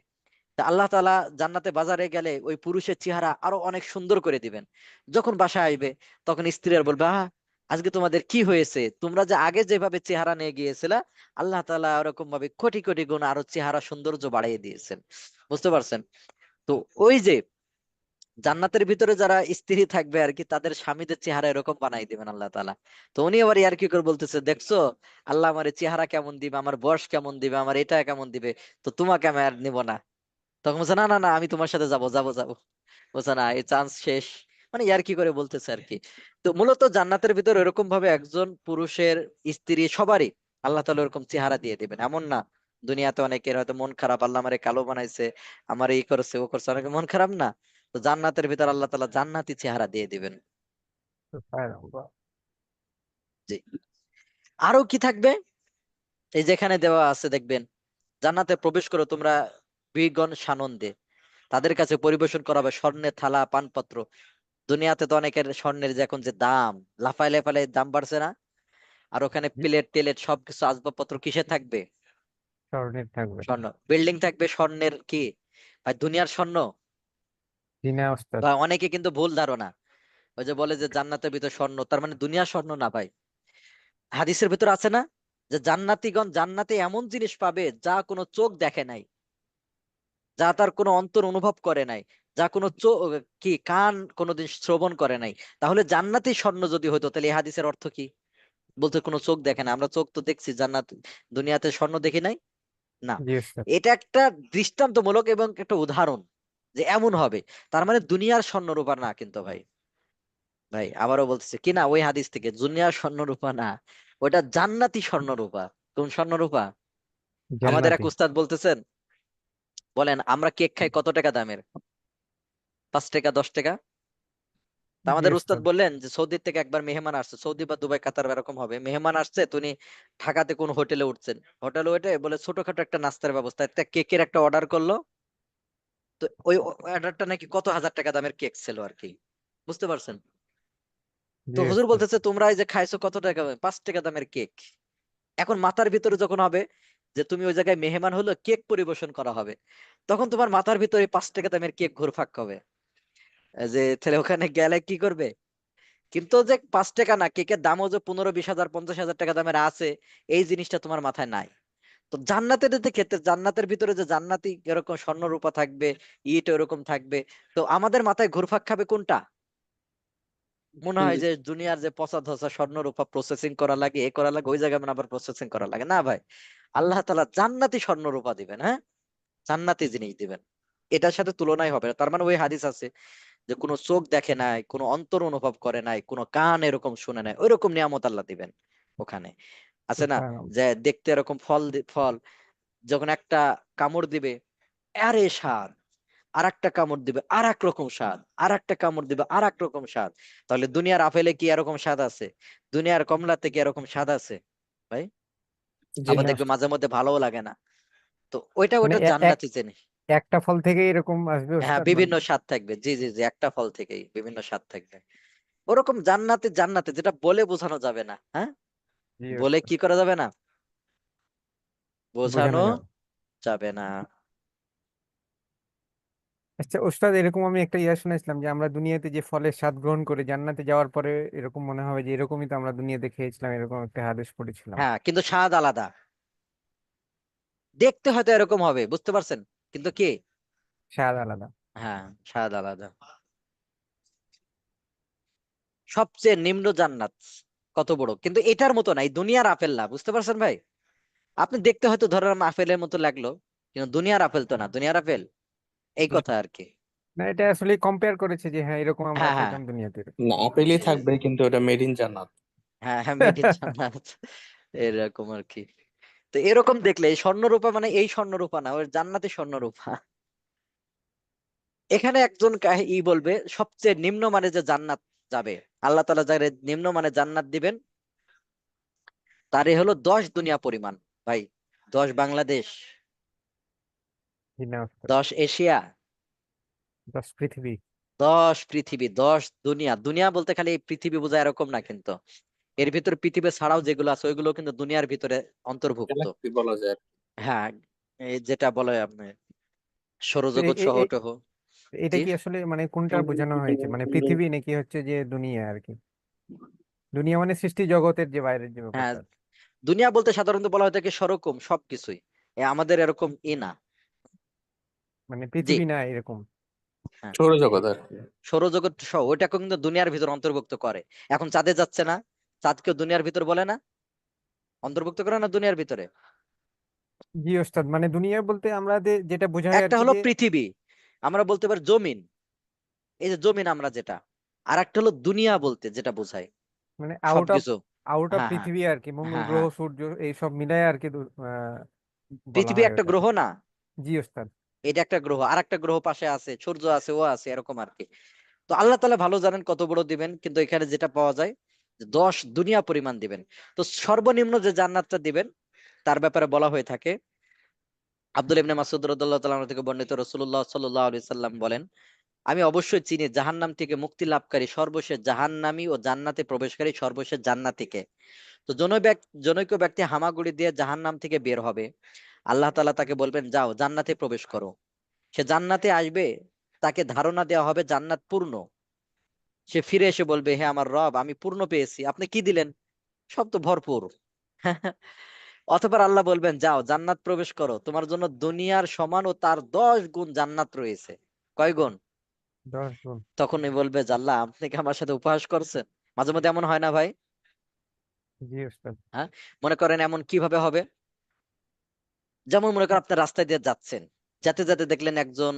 তা আল্লাহ তাআলা জান্নাতে বাজারে গেলে ওই পুরুষের চেহারা আরো অনেক সুন্দর করে দিবেন। যখন বাসায় আসবে, তখন স্ত্রীরা বলবে, আজকে তোমাদের কি হয়েছে, তোমরা যে আগে যেভাবে চেহারা নিয়ে গিয়েছিলা, আল্লাহ তাআলা ওরকম ভাবে কোটি কোটি গুণ আরো চেহারা সৌন্দর্য বাড়িয়ে দিয়েছেন। বুঝতে পারছেন? তো ওই যে জান্নাতের ভিতরে যারা স্ত্রী থাকবে আর কি, তাদের স্বামীদের চেহারা এরকম বানাই দিবেন আল্লাহ তাআলা। তো উনি আবার ইয়ার কি করে বলতেছে, দেখছো আল্লাহ আমার চেহারা কেমন দিবে, আমার বয়স কেমন দিবে, আমার এটা কেমন দিবে, তো তোমাকে আমি আর নিব না। তখন বলছে, না না না, আমি তোমার সাথে যাব যাব যাব। বলছে, না, এই চান্স শেষ, মানে ইয়ার কি করে বলতেছে আর কি। তো মূলত জান্নাতের ভিতর এরকম ভাবে একজন পুরুষের স্ত্রী সবারই আল্লাহ তাআলা এরকম চেহারা দিয়ে দিবেন, এমন না। দুনিয়াতে অনেকের হয়তো মন খারাপ, আল্লাহ আমারে কালো বানাইছে, আমার এই করেছে ও করছে, অনেকে মন খারাপ না, তো জান্নাতের ভিতর আল্লাহ তাআলা জান্নাতি চেহারা দিয়ে দিবেন। সুবহানাল্লাহ। জি। আরো কি থাকবে? এই যেখানে দেওয়া আছে দেখবেন, জান্নাতে প্রবেশ করো তোমরা বীরগণ সানন্দে, তাদের কাছে পরিবেশন করা হবে স্বর্ণের থালা, পানপত্র। দুনিয়াতে তো অনেকের স্বর্ণের যে এখন যে দাম, লাফায় লাফায় দাম বাড়ছে না? আর ওখানে প্লেট টেলেট সবকিছু আসবাবপত্র কিসে থাকবে? স্বর্ণের থাকবে। স্বর্ণ। বিল্ডিং থাকবে স্বর্ণের, কি ভাই দুনিয়ার স্বর্ণ? জি না ওস্তাদ। বা অনেকে কিন্তু ভুল ধারণা, ওই যে বলে যে জান্নাতের ভিতর স্বর্ণ, তার মানে দুনিয়ার স্বর্ণ না ভাই। হাদিসের ভিতর আছে না, যে জান্নাতীগণ জান্নাতে এমন জিনিস পাবে যা কোনো চোখ দেখে নাই, যা তার কোনো অন্তর অনুভব করে নাই, যা কোনো কি কান কোনোদিন শ্রবণ করে নাই। তাহলে জান্নাতি স্বর্ণ যদি হতো, তাহলে এই হাদিসের অর্থ কি? বলতে কোনো চোখ দেখে না, আমরা চোখ তো দেখছি জান্নাত, দুনিয়াতে স্বর্ণ দেখি নাই না। জি ওস্তাদ। এটা একটা দৃষ্টান্তমূলক এবং একটা উদাহরণ যে এমন হবে, তার মানে দুনিয়ার স্বর্ণ রূপা না কিন্তু ভাই। ভাই আবারও বলতেছি কি না, ওই হাদিস থেকে দুনিয়ার স্বর্ণ রূপা না, ওটা জান্নাতি স্বর্ণ রূপা। কোন স্বর্ণ রূপা? আমাদের এক জান্নাতি। উস্তাদ বলতেছেন, বলেন আমরা কেক খাই কত টাকা দামের? 5 টাকা, 10 টাকা। তা জি আমাদের উস্তাদ ওস্তাদ। বললেন যে সৌদি থেকে একবার মেহমান আসছে, সৌদি বা দুবাই কাতার এরকম হবে, মেহমান আসছে, তিনি ঢাকাতে কোন হোটেলে উঠছেন, হোটেলে উঠে বলে ছোটখাটো একটা নাস্তার ব্যবস্থা, একটা কেকের একটা অর্ডার করলো। তো ওই অর্ডারটা নাকি কত হাজার টাকা দামের কেক ছিল আর কি, বুঝতে পারছেন? জি তো হুজুর ওস্তাদ। বলতেছে তোমরা এই যে খাইছো কত টাকা, 5 টাকা দামের কেক। এখন মাথার ভিতরে যখন হবে যে তুমি ওই জায়গায় মেহমান হলো, কেক পরিবেশন করা হবে, তখন তোমার মাথার ভিতরে 5 টাকা দামের কেক ঘুরপাক হবে, যে তাহলে ওখানে গেলে কি করবে। কিন্তু যে 5 টাকা না, কেকের দামও যে 15-20 হাজার 50 হাজার টাকা দামের আছে, এই জিনিসটা তোমার মাথায় নাই। তো জান্নাতের যে ক্ষেত্রে, জান্নাতের ভিতরে যে জান্নাতি এরকম স্বর্ণ রূপা থাকবে, ইট এরকম থাকবে, তো আমাদের মাথায় ঘুরপাক খাবে কোনটা? মনে হয় যে দুনিয়ার যে পচা ধসা স্বর্ণ রূপা প্রসেসিং করা লাগে, এ করা লাগে, ওই জায়গায় মানে আবার প্রসেসিং করা লাগে না ভাই। আল্লাহ তাআলা জান্নাতি স্বর্ণ রূপা দিবেন, হ্যাঁ, জান্নাতি জিনিস দিবেন, এটার সাথে তুলনাই হবে না। তার মানে ওই হাদিস আছে যে কোনো চোখ দেখে নাই, কোনো অন্তর অনুভব করে নাই, কোনো কান এরকম শুনে নাই, ওইরকম নিয়ামত আল্লাহ দিবেন ওখানে। আছে না সুবহানাল্লাহ। যে দেখতে এরকম ফল যখন একটা কামড় দিবে, আরে স্বাদ, আর একটা কামড় দিবে আর এক রকম স্বাদ, আর একটা কামড় দিবে আর এক রকম স্বাদ। তাহলে দুনিয়ার আপেলে কি এরকম স্বাদ আছে? দুনিয়ার কমলাতে কি এরকম স্বাদ আছে ভাই? জি আবার না। দেখবে মাঝে মধ্যে ভালোও লাগে না। তো ওইটা মানে ওইটা জান্নাতি জিনিস। একটা ফল থেকে এরকম আসবে হ্যাঁ, ওস্তাদ মানে। বিভিন্ন স্বাদ থাকবে, জি জি জি, একটা ফল থেকেই বিভিন্ন স্বাদ থাকবে। ওরকম জান্নাতে, জান্নাতে যেটা বলে বোঝানো যাবে না, হ্যাঁ, জি বলে ওস্তাদ। কি করা যাবে না, বোঝানো বোঝানো যাবে। যাবে না। আচ্ছা ওস্তাদ, এরকম আমি একটা শুনেছিলাম যে আমরা দুনিয়াতে যে ফলের স্বাদ গ্রহণ করে জান্নাতে যাওয়ার পরে এরকম মনে হবে যে এরকমই তো আমরা দুনিয়াতে খেয়েছিলাম, এরকম একটা হাদিস পড়েছিলাম। হ্যাঁ, কিন্তু স্বাদ আলাদা, দেখতে হয়তো এরকম হবে, বুঝতে পারছেন, কিন্তু কি, স্বাদ আলাদা। হ্যাঁ, স্বাদ আলাদা। সবচেয়ে নিম্ন জান্নাত কত বড়, কিন্তু এটার মতো নাই, দুনিয়ার আপেল না, বুঝতে পারছেন ভাই? আপনি দেখতে হয়তো ধরেন আপেলের মতো লাগলো, কিন্তু দুনিয়ার আপেল তো না, দুনিয়ার আপেল, এই কথা আর কি। না, এটা আসলে কম্পেয়ার করেছে যে হ্যাঁ এরকম আমরা হ্যাঁ হ্যাঁ, খাইতাম দুনিয়াতে। না, আপেলই এই যে, থাকবে কিন্তু ওটা মেড ইন জান্নাত। হ্যাঁ হ্যাঁ, মেড ইন জান্নাত, এরকম আর কি। তো এরকম দেখলে এই স্বর্ণরূপা মানে এই স্বর্ণরূপা না, ওই জান্নাতি স্বর্ণরূপা। এখানে একজন বলবে সবচেয়ে নিম্ন মানে যে জান্নাত যাবে, আল্লাহ তাআলা যারে নিম্ন মানে জান্নাত দিবেন, তারে হলো 10 দুনিয়া পরিমাণ ভাই, 10 বাংলাদেশ, জি না ওস্তাদ। 10 এশিয়া, 10 পৃথিবী। 10 পৃথিবী, 10 দুনিয়া। দুনিয়া বলতে খালি এই পৃথিবী বোঝায় এরকম না কিন্তু, এর ভিতরে পৃথিবী ছাড়াও যেগুলো আছে ওইগুলো কিন্তু দুনিয়ার ভিতরে অন্তর্ভুক্ত। গ্যালাক্সি বলা যায়। হ্যাঁ, এই যেটা বলে আপনি তো সৌরজগৎ সহ টহ। এটা জি, কি আসলে মানে কোনটা বোঝানো হয়েছে, মানে পৃথিবী নাকি হচ্ছে যে দুনিয়া আর কি? দুনিয়া মানে সৃষ্টি জগতের যে বাইরের যে হ্যাঁ, ব্যাপারটা। দুনিয়া বলতে সাধারণত বলা হয় থাকে সরকম সবকিছুই, আমাদের এরকম না। মানে জি, পৃথিবী না এরকম। হ্যাঁ, সৌরজগৎ আর কি। সৌরজগৎ সহ ওইটাকে কিন্তু দুনিয়ার ভিতর অন্তর্ভুক্ত করে। এখন চাঁদে যাচ্ছে না, চাঁদকে দুনিয়ার ভিতর বলে না, অন্তর্ভুক্ত করে না দুনিয়ার ভিতরে। জি ওস্তাদ, মানে দুনিয়া বলতে আমরা যেটা বোঝাই আর একটা কি হলো যে পৃথিবী, আমরা বলতে পারি জমিন, এই যে জমিন আমরা যেটা, আর একটা হলো দুনিয়া বলতে যেটা বোঝায় মানে সবকিছু। আউট অফ হ্যাঁ হ্যাঁ পৃথিবী আর কি, মঙ্গল হ্যাঁ গ্রহ হ্যাঁ, সূর্য এই সব মিলায় আর কি বলা পৃথিবী হয় একটা ওটাকে। গ্রহ না, জি ওস্তাদ। এটা একটা গ্রহ, আর একটা গ্রহ পাশে আছে, সূর্য আছে, ও আছে, এরকম আর কি। তো আল্লাহ তাআলা ভালো জানেন কত বড় দিবেন, কিন্তু এখানে যেটা পাওয়া যায় যে 10 দুনিয়া পরিমাণ দিবেন। তো সর্বনিম্ন যে জান্নাতটা দিবেন তার ব্যাপারে বলা হয়ে থাকে, আব্দুল ইবনে মাসউদ রাদিয়াল্লাহু তাআলা আনহু থেকে বর্ণিত, রাসূলুল্লাহ সাল্লাল্লাহু আলাইহি সাল্লাম বলেন, আমি অবশ্যই চিনি জাহান্নাম থেকে মুক্তি লাভকারী সর্বশেষ জাহান্নামী ও জান্নাতে প্রবেশকারী সর্বশেষ জান্নাতীকে। তো জনৈক ব্যক্তি হামাগুড়ি দিয়ে জাহান্নাম থেকে বের হবে, আল্লাহ তাআলা তাকে বলবেন যাও জান্নাতে প্রবেশ করো। সে জান্নাতে আসবে, তাকে ধারণা দেওয়া হবে জান্নাত পূর্ণ। সে ফিরে এসে বলবে হে আমার রব, আমি পূর্ণ পেয়েছি, আপনি কি দিলেন? সব তো ভরপুর। অতঃপর আল্লাহ বলবেন যাও জান্নাত প্রবেশ করো, তোমার জন্য দুনিয়ার সমান ও তার 10 গুণ জান্নাত রয়েছে। কয় গুণ? 10 গুণ। তখনই বলবে যে আল্লাহ আপনি কি আমার সাথে উপহাস করছেন? মাঝে মধ্যে এমন হয় না ভাই? জি ওস্তাদ। হ্যাঁ, মনে করেন এমন কিভাবে হবে, যেমন মনে করেন আপনার রাস্তায় দিয়ে যাচ্ছেন, যেতে যেতে দেখলেন একজন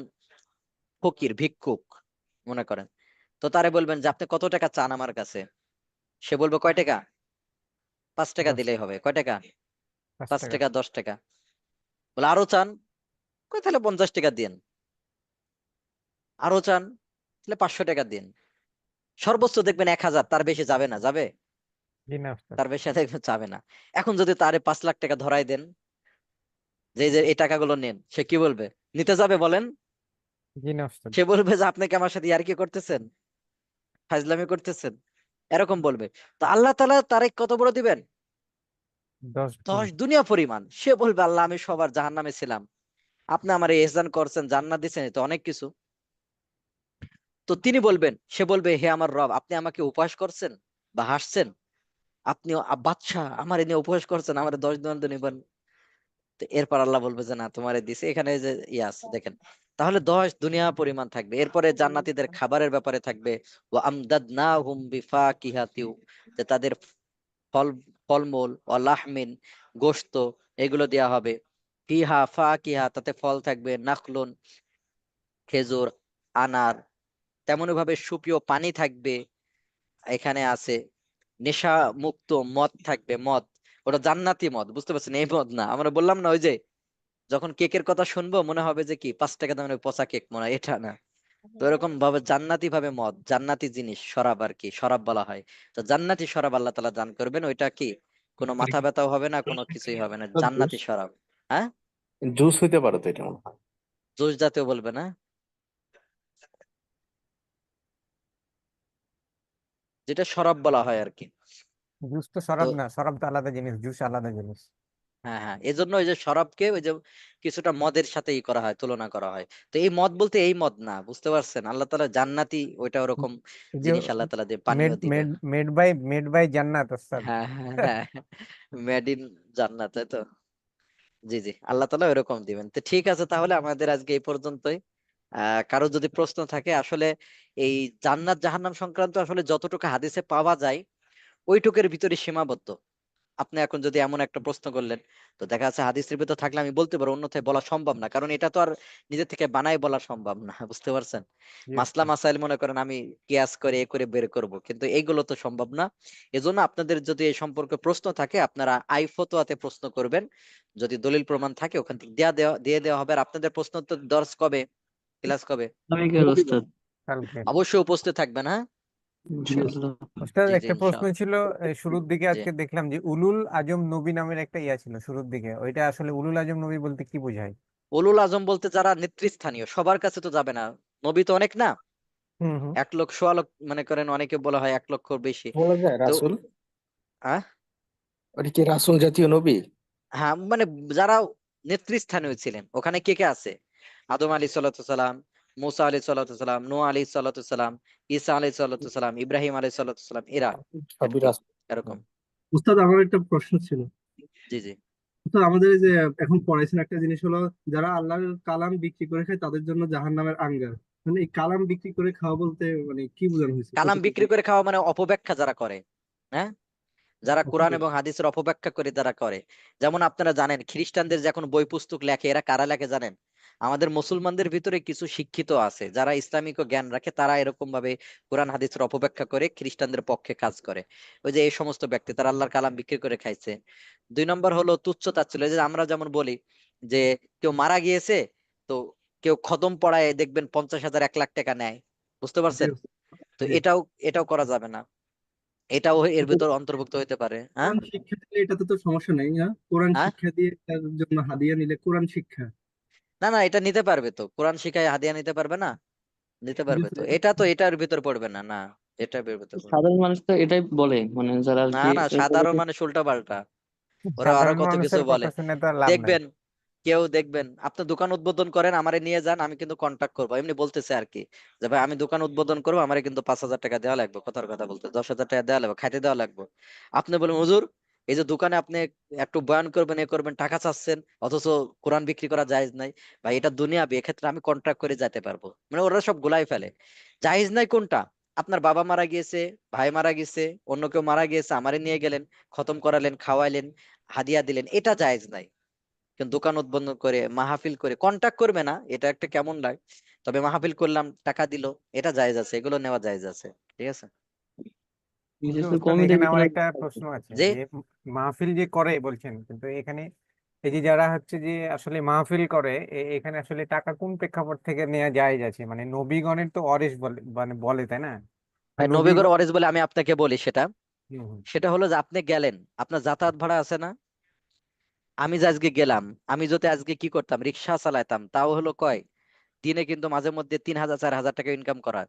ফকির ভিক্ষুক মনে করেন, তো তারে বলবেন যে আপনি কত টাকা চান আমার কাছে, সে বলবে কয় টাকা, 5 টাকা 10 দিলেই হবে, কয় টাকা, 5 5 টাকা। টাকা 10 টাকা, বলে আরো চান, কয় তাহলে 50 টাকা দিন, আরো চান তাহলে 500 টাকা দিন, সর্বোচ্চ দেখবেন 1000, তার বেশি যাবে না, যাবে, জি না ওস্তাদ। তার বেশি দেখবেন যাবে না। এখন যদি তারে 5 লাখ টাকা ধরাই দেন, যে এই টাকাগুলো নেন, সে কি বলবে, নিতে যাবে বলেন, জি না ওস্তাদ। সে বলবে যে আপনি কি আমার সাথে ইয়ার্কি করতেছেন, ফাজলামি করতেছেন, এরকম বলবে। তো আল্লাহ তাআলা তারে কত বড় দিবেন, 10 গুণ। 10 দুনিয়া পরিমাণ। সে বলবে আল্লাহ আমি সবার জাহান্নামে ছিলাম, আপনি আমার এই ইহসান করছেন, জান্নাত দিচ্ছেন, তো অনেক কিছু। তো তিনি বলবেন, সে বলবে হে আমার রব, আপনি আমাকে উপহাস করছেন বা হাসছেন, আপনি বাদশাহ আমার এনে উপহাস করছেন, আমার 10 দণ্ড নিবেন। তো এরপর আল্লাহ বলবে যে না, তোমারে দিছে, এখানে যে ইয়ে আছে দেখেন, তাহলে 10 দুনিয়া পরিমাণ থাকবে। এরপরে জান্নাতীদের খাবারের ব্যাপারে থাকবে, ওয়া আমদাদনাহুম বিফাকিহাতিউ, যে তাদের ফল ফলমূল, ও লাহমিন, গোশত, এগুলো দেয়া হবে। ফিহা ফাকিহা, তাতে ফল থাকবে, নাখলুন, খেজুর, আনার, তেমনি ভাবে সুপেয় পানি থাকবে, এখানে আছে। নেশা মুক্ত মদ থাকবে, মদ, ওটা জান্নাতি মদ, বুঝতে পারছেন, এই মদ না, আমরা বললাম না ওই যে যখন কেকের কথা শুনবো মনে হবে যে কি 5 টাকা দামের ওই পচা কেক, মনে হয় এটা না। তো এরকম ভাবে জান্নাতি ভাবে মদ, জান্নাতি জিনিস, শরাব আর কি, শরাব বলা হয়। তো জান্নাতি শরাব আল্লাহ তাআলা দান করবেন, ওইটা কি কোনো মাথা ব্যথাও হবে না, কোনো কিছুই হবে না, জুস, জান্নাতি শরাব। হ্যাঁ, জুস হইতে পারে তো এটা মনে হয়। জুস জাতীয় বলবে না, যেটা শরাব বলা হয় আর কি। জুস তো তো শরাব না, শরাব তো আলাদা জিনিস, জুস আলাদা জিনিস। হ্যাঁ হ্যাঁ, এজন্য ওই যে শরাবকে ওই যে কিছুটা মদের সাথে ই করা হয়, তুলনা করা হয়। তো এই মদ বলতে এই মদ না, বুঝতে পারছেন, আল্লাহ তাআলা জান্নাতি ওইটা ওরকম এই যে জিনিস আল্লাহ তাআলা দিয়ে মেড পানীয় দিবে। মেড মেড বাই জান্নাত ওস্তাদ। হ্যাঁ হ্যাঁ হ্যাঁ, মেড ইন জান্নাত, তাই তো। জি জি, আল্লাহ তাআলা এরকম দিবেন। তো ঠিক আছে, তাহলে আমাদের আজকে এই পর্যন্তই। কারো যদি প্রশ্ন থাকে, আসলে এই জান্নাত জাহান্নাম সংক্রান্ত আসলে যতটুকু হাদিসে পাওয়া যায় ওইটুকের ভিতরে সীমাবদ্ধ। আপনি এখন যদি এমন একটা প্রশ্ন করলেন, তো দেখা যাচ্ছে হাদিসের ভিতর থাকলে আমি বলতে পারবো, অন্যথায় বলা সম্ভব না, কারণ এটা তো আর নিজে থেকে বানাই বলা সম্ভব না, বুঝতে পারছেন। জি মাসলা ওস্তাদ। মাসাইল মনে করেন আমি কিয়াস করে এ করে বের করব, কিন্তু এইগুলো তো সম্ভব না। এজন্য আপনাদের যদি এই সম্পর্কে প্রশ্ন থাকে, আপনারা আই ফতোয়াতে প্রশ্ন করবেন, যদি দলিল প্রমাণ থাকে ওখান থেকে দিয়ে দেওয়া হবে। আর আপনাদের প্রশ্ন তো দর্শ কবে, ক্লাস কবে, আমি কেন ওস্তাদ? কালকে। অবশ্যই উপস্থিত থাকবেন, হ্যাঁ। ইনশাআল্লাহ। ওস্তাদ জি জি একটা প্রশ্ন ইনশাআল্লাহ। ছিল, শুরুর দিকে জি, আজকে দেখলাম যে উলুল আজম নবী নামের একটা ইয়া ছিল শুরুর দিকে, ওইটা আসলে উলুল আজম নবী বলতে কি বোঝায়? উলুল আজম বলতে যারা নেতৃস্থানীয়, সবার কাছে তো যাবে না, নবী তো অনেক না, হুম হুম। 1 লক্ষ 1.25 লক্ষ, মনে করেন অনেকে বলা হয় 1 লক্ষর বেশি। বলা যায় তো রাসূল, আহ ওটা কি রাসূল জাতীয় নবী? হ্যাঁ, মানে যারা নেতৃস্থানীয় ছিলেন, ওখানে কে কে আছে, আদম আলী সাল্লাম, মুসা আলী সাল্লাম, নূহ আলী সাল্লাম, ঈসা আলী সাল্লাম, ইব্রাহিম আলী সাল্লাম, এরা আর সবই কি, রাসূল। এরকম। উস্তাদ আমার একটা প্রশ্ন ছিল। জি জি, উস্তাদ আমাদের এই যে এখন পড়াইছেন একটা জিনিস হলো, যারা আল্লাহর কালাম বিক্রি করে খায় তাদের জন্য জাহান্নামের আঙ্গার। মানে এই কালাম বিক্রি করে খাওয়া বলতে মানে কি বোঝানো হয়েছে, কালাম কতটুকু? বিক্রি করে খাওয়া মানে অপব্যাখ্যা যারা করে, হ্যাঁ, যারা কোরআন অপরাধ? এবং হাদিসের অপব্যাখ্যা করে যারা করে। যেমন আপনারা জানেন খ্রিস্টানদের যে এখন বই পুস্তক লেখে, এরা কারা লেখে জানেন, আমাদের মুসলমানদের ভিতরে কিছু শিক্ষিত আছে যারা ইসলামিক জ্ঞান রাখে, তারা এরকম ভাবে কোরআন হাদিসের অপব্যাখ্যা করে খ্রিস্টানদের পক্ষে কাজ করে। ওই যে এই সমস্ত ব্যক্তি তারা আল্লাহর কালাম বিক্রি করে খাইছে। 2 নম্বর হলো তুচ্ছ তাচ্ছিল্য, এই যে আমরা যেমন বলি যে কেউ মারা গিয়েছে, তো কেউ খতম পড়ায় দেখবেন 50,000 1 লাখ টাকা নেয়, বুঝতে জি পারছেন। উস্তাদ, তো জি। এটাও এটাও করা যাবে না, এটাও এর ভিতর অন্তর্ভুক্ত হইতে পারে। হ্যাঁ কোরআন শিক্ষা দিলে এটাতে তো সমস্যা নেই, হ্যাঁ? কোরআন হ্যাঁ, শিক্ষা দিয়ে তার জন্য হাদিয়া নিলে কোরআন শিক্ষা। না না, এটা নিতে পারবে তো, কোরআন শিখায় হাদিয়া নিতে পারবে না, নিতে জি পারবে তো, উস্তাদ। এটা তো এটার ভিতর পড়বে না, না, এটার ভিতর পড়বে না। সাধারণ মানুষ তো এটাই বলে, মানে যারা আর না কি না, সাধারণ মানুষ উল্টা পাল্টা, ওরা আরো সাধারণ কত কিছু মানুষের বলে। কথা শুনে তো আর লাভ নাই। দেখবেন কেউ, দেখবেন আপনি দোকান উদ্বোধন করেন, আমারে নিয়ে যান, আমি কিন্তু কন্টাক্ট করবো, এমনি বলতেছে আর কি, যে ভাই আমি দোকান উদ্বোধন করবো, আমারে কিন্তু 5,000 টাকা দেওয়া লাগবে, কথার কথা বলতে 10,000 টাকা দেওয়া লাগবে, খাইতে দেওয়া লাগবে। আপনি বলেন হুজুর, এই যে দোকানে আপনি একটু বয়ান করবেন, এ করবেন, টাকা চাচ্ছেন, অথচ কোরআন বিক্রি করা জায়েজ নাই। ভাই এটা দুনিয়াবি, এক্ষেত্রে আমি কন্ট্রাক্ট করে যেতে পারবো, মানে ওরা সব গুলাই ফেলে। জায়েজ নাই কোনটা, আপনার বাবা মারা গিয়েছে, ভাই মারা গেছে, অন্য কেউ মারা গিয়েছে, আমারে নিয়ে গেলেন, খতম করালেন, খাওয়াইলেন, হাদিয়া দিলেন, এটা জায়েজ নাই। কিন্তু দোকান উদ্বোধন করে, মাহফিল করে, কন্টাক্ট করবে না, এটা একটা কেমন লাগে, তবে মাহফিল করলাম, টাকা দিল, এটা জায়েজ আছে, এগুলো নেওয়া জায়েজ আছে। ঠিক আছে। বিশেষ কিন্তু করে ওস্তাদ কমিটির এখানে আমার ভিতরে একটা প্রশ্ন আছে যে যে মাহফিল যে করে বলছেন, কিন্তু এখানে এই যে যারা হচ্ছে যে আসলে মাহফিল করে এখানে আসলে টাকা কোন প্রেক্ষাপট থেকে নেওয়া জায়েজ আছে? মানে নবীগণের তো অরিস বলে, মানে বলে, তাই না? তো ভাই নবীগর নবীগণ। ওয়ারিস বলে আমি আপনাকে বলি, সেটা হুম, হুম, সেটা হলো যে আপনি গেলেন, আপনার যাতায়াত ভাড়া আছে না? আমি যে আজকে গেলাম, আমি যদি আজকে কি করতাম, রিক্সা চালাইতাম, তাও হলো কয় দিনে কিন্তু মাঝে মধ্যে 3,000 4,000 টাকা ইনকাম করা,